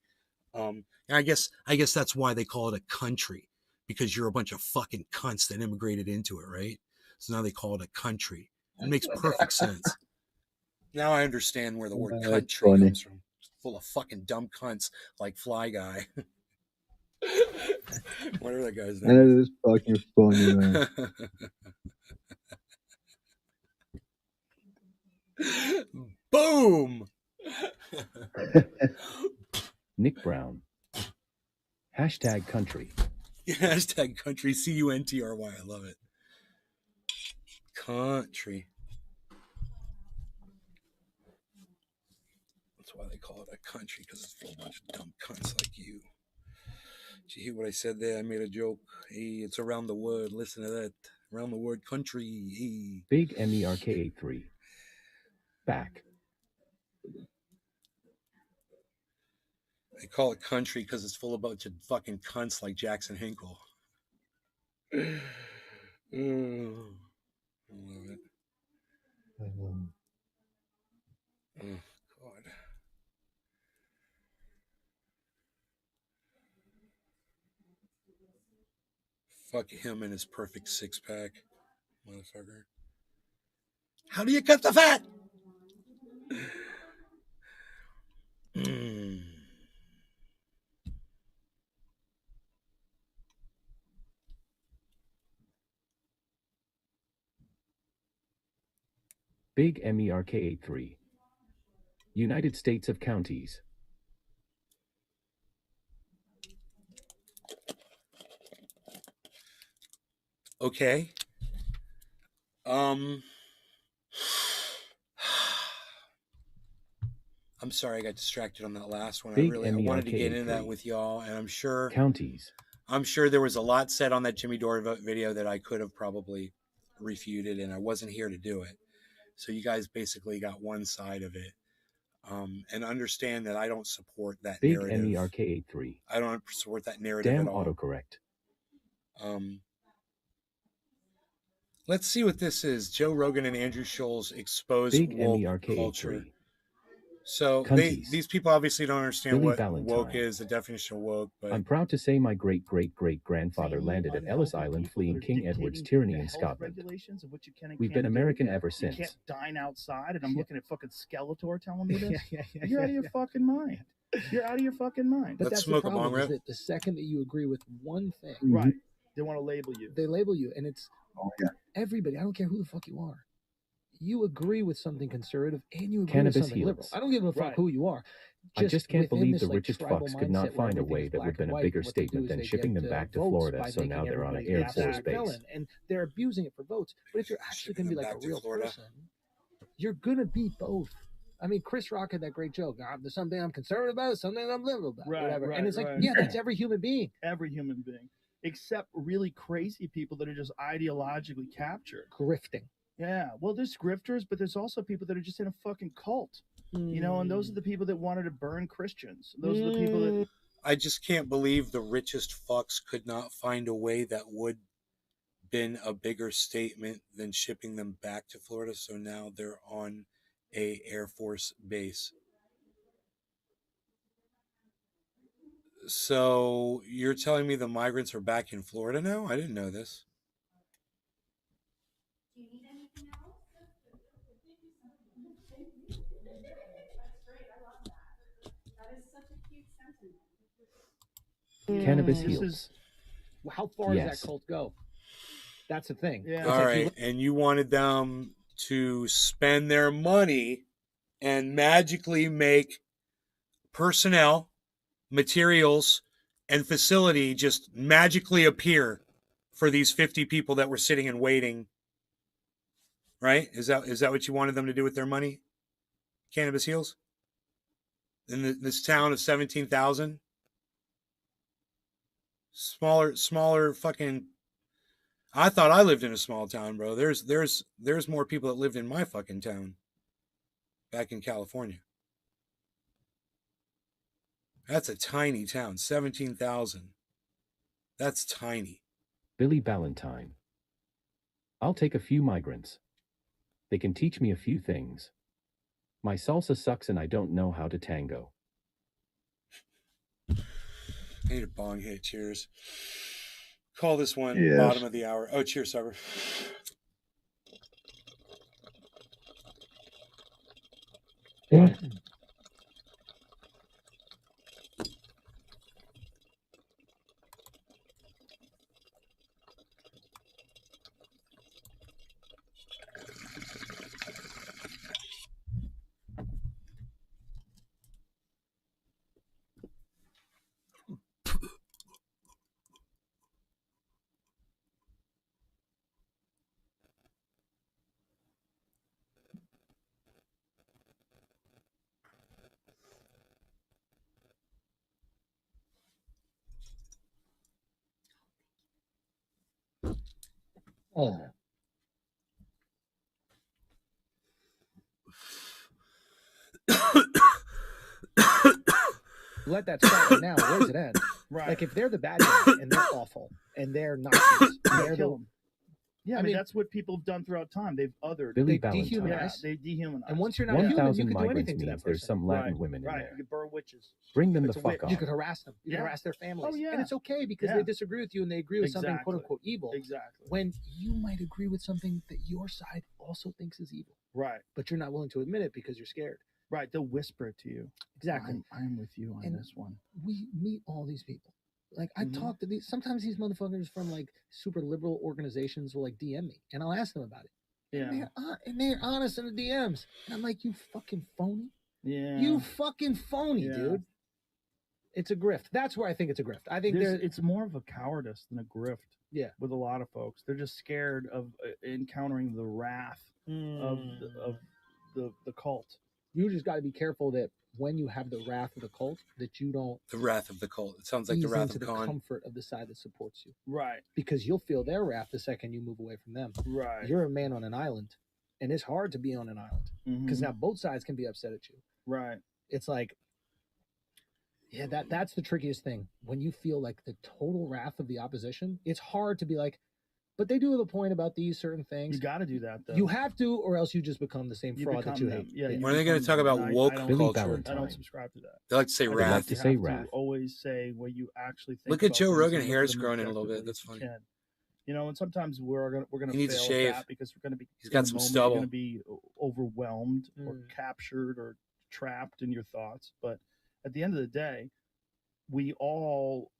And I guess that's why they call it a country, because you're a bunch of fucking cunts that immigrated into it, right? So now they call it a country. It makes perfect sense. Now I understand where the word country comes from. Full of fucking dumb cunts like Fly Guy. Whatever that guy's name. That is fucking funny, man. Boom! Nick Brown. Hashtag country. Hashtag country. CUNTRY. I love it. Country. That's why they call it a country, because it's full of a bunch of dumb cunts like you. Did you hear what I said there? I made a joke. Hey, it's around the word. Listen to that. Around the word country. Hey. Big MERKA3. Back. They call it country because it's full of a bunch of fucking cunts like Jackson Hinkle. Oh, I love it. Oh, God. Fuck him and his perfect six-pack, motherfucker. How do you cut the fat? Big MERKA3. United States of Counties. Okay. I'm sorry I got distracted on that last one. I wanted to get into that with y'all, and I'm sure counties. I'm sure there was a lot said on that Jimmy Dore video that I could have probably refuted, and I wasn't here to do it. So you guys basically got one side of it. And understand that I don't support that Big narrative. MERKA3. I don't support that narrative Damn at all. autocorrect. Let's see what this is. Joe Rogan and Andrew Schulz expose Big woke MERKA3. culture. So these people obviously don't understand Billy what Ballantyne. woke is, the definition of woke. But I'm proud to say my great-great-great-grandfather landed at Ellis Island fleeing King Edward's tyranny in Scotland. We've been American ever since. You can't dine outside, and I'm looking at fucking Skeletor telling me this. You're out of your fucking mind. You're out of your fucking mind. But that's the problem, is that the second that you agree with one thing, right, they want to label you. They label you, and it's everybody. I don't care who the fuck you are. You agree with something conservative, and you agree Cannabis with something heals. liberal. I don't give a fuck who you are. I just can't within believe this, the like, richest tribal fucks could not mindset where find a everything's way that would black have been and a white, bigger what they statement do is than they shipping get, them back to votes Florida, by so making now they're on an everybody Air a Force base. felon, and they're abusing it for votes. But if you're actually going to be like a real person, you're going to be both. I mean, Chris Rock had that great joke. There's something I'm conservative about, something I'm liberal about, whatever. And it's like, yeah, that's every human being. Every human being. Except really crazy people that are just ideologically captured. Grifting. Yeah, well, there's grifters, but there's also people that are just in a fucking cult, you know, and those are the people that wanted to burn Christians. Those are the people that... I just can't believe the richest fucks could not find a way that would been a bigger statement than shipping them back to Florida. So now they're on a Air Force base. So you're telling me the migrants are back in Florida now? I didn't know this. Cannabis This heals. is how far does Yes. that cult go? That's the thing. Yeah. It's All like right, and you wanted them to spend their money and magically make personnel, materials, and facility just magically appear for these 50 people that were sitting and waiting. Right? Is that what you wanted them to do with their money? Cannabis heals? In this town of 17,000? Smaller fucking. I thought I lived in a small town, bro. There's more people that lived in my fucking town back in California. That's a tiny town, 17,000. That's tiny. Billy Ballantyne. I'll take a few migrants. They can teach me a few things. My salsa sucks and I don't know how to tango. I need a bong hit. Cheers. Call this one Yes. bottom of the hour. Oh, cheers, Cyber. oh. Let that start right now. Where does it end? Right. Like if they're the bad guys and they're awful and they're Nazis, and they're Kill the, them. Yeah, I I mean mean- that's what people have done throughout time. They've othered. Billy they Ballantyne. Yeah, dehumanize. they dehumanize. And once you're not human, you 1,000 can do migrants anything to that means there's person. some Latin Right, women in right. there. You could burn witches. Bring them It's the a fuck witch. off. You could harass them. You Yeah. can harass their families. Oh, yeah. And it's okay because Yeah. they disagree with you and they agree with something Exactly. quote unquote evil. Exactly. When you might agree with something that your side also thinks is evil, Right. but you're not willing to admit it because you're scared. Right. They'll whisper it to you. Exactly. I'm with you on And this one. we meet all these people. Like I Mhm. talk to these. Sometimes these motherfuckers from like super liberal organizations will like DM me, and I'll ask them about it. Yeah. And they're honest in the DMs, and I'm like, you fucking phony. Yeah. You fucking phony, Yeah. dude. It's a grift. That's where I think it's a grift. I think It's more of a cowardice than a grift. Yeah. With a lot of folks, they're just scared of encountering the wrath of the cult. You just got to be careful that when you have the wrath of the cult, that you don't The wrath of the cult. It sounds like the ease wrath into of the Khan. comfort of the side that supports you, Right. because you'll feel their wrath the second you move away from them. Right. You're a man on an island, and it's hard to be on an island because Mhm. now both sides can be upset at you. Right. It's like, yeah, that's the trickiest thing. When you feel like the total wrath of the opposition, it's hard to be like, but they do have a point about these certain things. You got to do that though. You have to, or else you just become the same You fraud that become you them. hate. Yeah. you When are they going to talk become about them. I woke don't- Billy culture? Ballantyne. I don't subscribe to that. They like to say I think like wrath. to you say have wrath. always say what you actually think. Look at about Joe things Rogan. and look Hair's at them growing in a little bit. objectively That's as you funny. can. You know, and sometimes we're gonna He needs to fail shave. at that because we're gonna be. He's in got the some moment, stubble. You're gonna be overwhelmed or Mm. captured or trapped in your thoughts. But at the end of the day, we all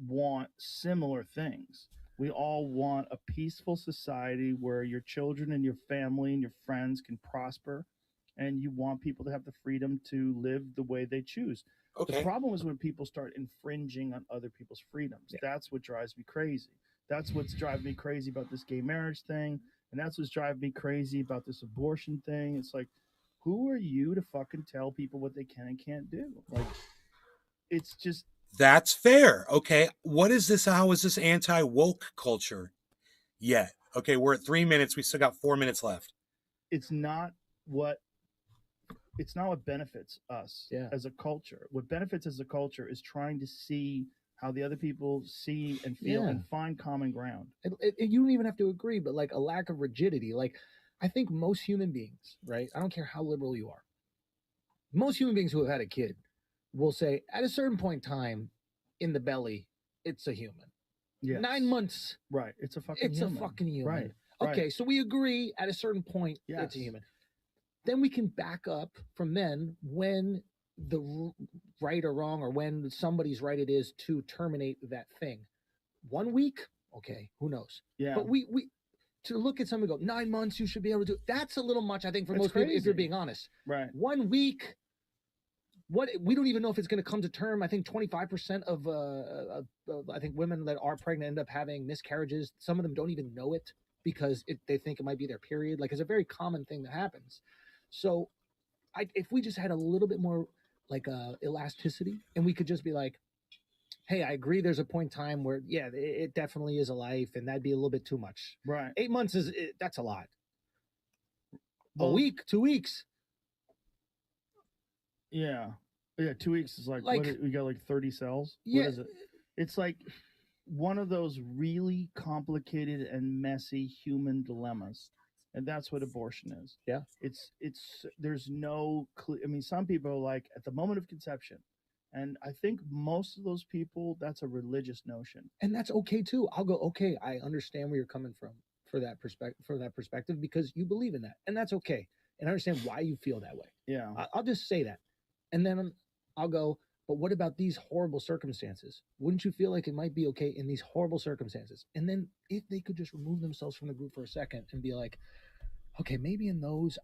want similar things. We all want a peaceful society where your children and your family and your friends can prosper, and you want people to have the freedom to live the way they choose. The Okay. problem is when people start infringing on other people's freedoms. Yeah. That's what drives me crazy. That's what's driving me crazy about this gay marriage thing, and that's what's driving me crazy about this abortion thing. It's like, who are you to fucking tell people what they can and can't do? Like, it's just That's fair. Okay. What is this? How is this anti-woke culture yet? Okay, we're at 3 minutes. We still got 4 minutes left. it's not what benefits us as a culture. What benefits as a culture is trying to see how the other people see and feel Yeah. and find common ground. You don't even have to agree, but like a lack of rigidity. Like I think most human beings, right? I don't care how liberal you are. Most human beings who have had a kid will say at a certain point in time, in the belly, it's a human. Yes. 9 months, Right. It's a fucking it's a fucking human. Right. Okay, so we agree at a certain point it's a Yes. human. Then we can back up from then when the right or wrong or when somebody's right it is to terminate that thing. 1 week, okay, who knows? Yeah. But we to look at someone and go 9 months, you should be able to do. That's a little much, I think, for It's most people. If you're crazy. being honest, Right. 1 week. What we don't even know if it's going to come to term. I think 25% of I think women that are pregnant end up having miscarriages. Some of them don't even know it because they think it might be their period. Like it's a very common thing that happens. So, if we just had a little bit more like elasticity, and we could just be like, "Hey, I agree. There's a point in time where it definitely is a life, and that'd be a little bit too much. Right. 8 months that's a lot. Well, a week, 2 weeks." Yeah. 2 weeks is like Like- what, we got like 30 cells. Yeah. What is it? It's like one of those really complicated and messy human dilemmas. And that's what abortion is. Yeah. It's there's no I mean, some people are like at the moment of conception. And I think most of those people, that's a religious notion. And that's okay too. I'll go, okay, I understand where you're coming from for that perspective because you believe in that. And that's okay. And I understand why you feel that way. Yeah. I'll just say that. And then I'll go, but what about these horrible circumstances? Wouldn't you feel like it might be okay in these horrible circumstances? And then if they could just remove themselves from the group for a second and be like, okay, maybe in those,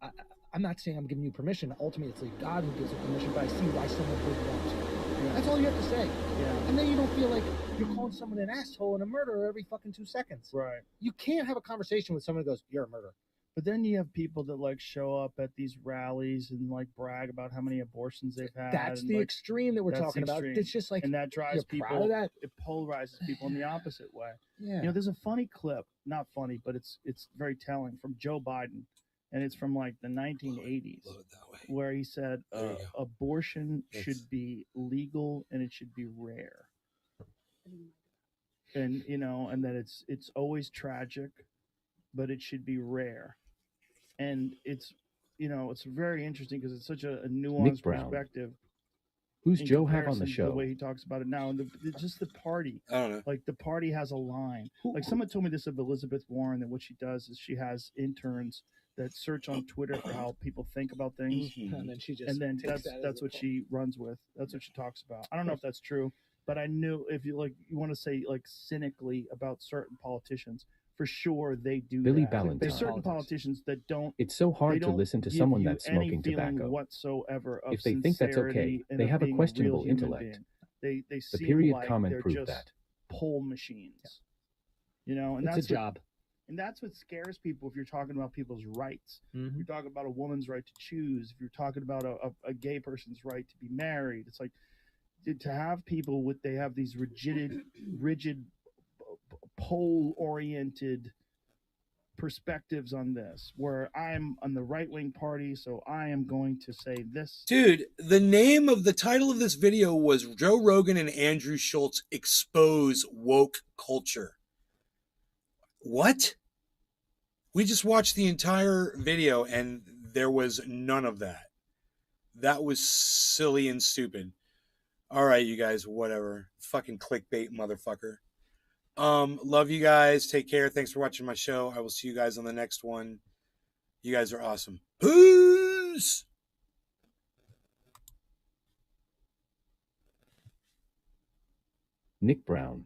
I'm not saying I'm giving you permission. Ultimately, it's like God who gives you permission, but I see why someone would want to. Yeah. That's all you have to say. Yeah. And then you don't feel like you're calling someone an asshole and a murderer every fucking 2 seconds. Right. You can't have a conversation with someone who goes, you're a murderer. But then you have people that like show up at these rallies and like brag about how many abortions they've had. That's and, the like, extreme that we're that's the talking about. extreme. It's just like, and that drives you're people. proud of that? It polarizes people in the opposite way. Yeah. You know, there's a funny clip, not funny, but it's very telling from Joe Biden, and it's from like the 1980s, where he said abortion should be legal and it should be rare, and you know, and that it's always tragic, but it should be rare, and it's you know it's very interesting because it's such a nuanced Brown. perspective. Who's in Joe have on comparison the to show? The way he talks about it now, and just the party. I don't know. Like the party has a line. Like someone told me this of Elizabeth Warren, that what she does is she has interns that search on Twitter for how people think about things, And then she just and then takes that as that's a what she runs with. That's what she talks about. I don't know if that's true, but I knew if you want to say like cynically about certain politicians, for sure they do. Billy that. Ballantyne. There's certain politicians that don't. It's so hard they to don't listen to give someone you that's any smoking feeling tobacco. whatsoever of If they think that's okay, sincerity and they of have a being questionable real human intellect. being. They The seem period like comment they're proved just that. poll machines. You know, and It's that's a job. And that's what scares people if you're talking about people's rights. Mhm. You're talking about a woman's right to choose. If you're talking about a gay person's right to be married, it's like to have people they have these rigid, pole-oriented perspectives on this, where I'm on the right-wing party, so I am going to say this. Dude, the name of the title of this video was Joe Rogan and Andrew Schultz Expose Woke Culture. What? We just watched the entire video and there was none of that. That was silly and stupid. All right, you guys, whatever. Fucking clickbait, motherfucker. Love you guys. Take care. Thanks for watching my show. I will see you guys on the next one. You guys are awesome. Peace. Nick Brown.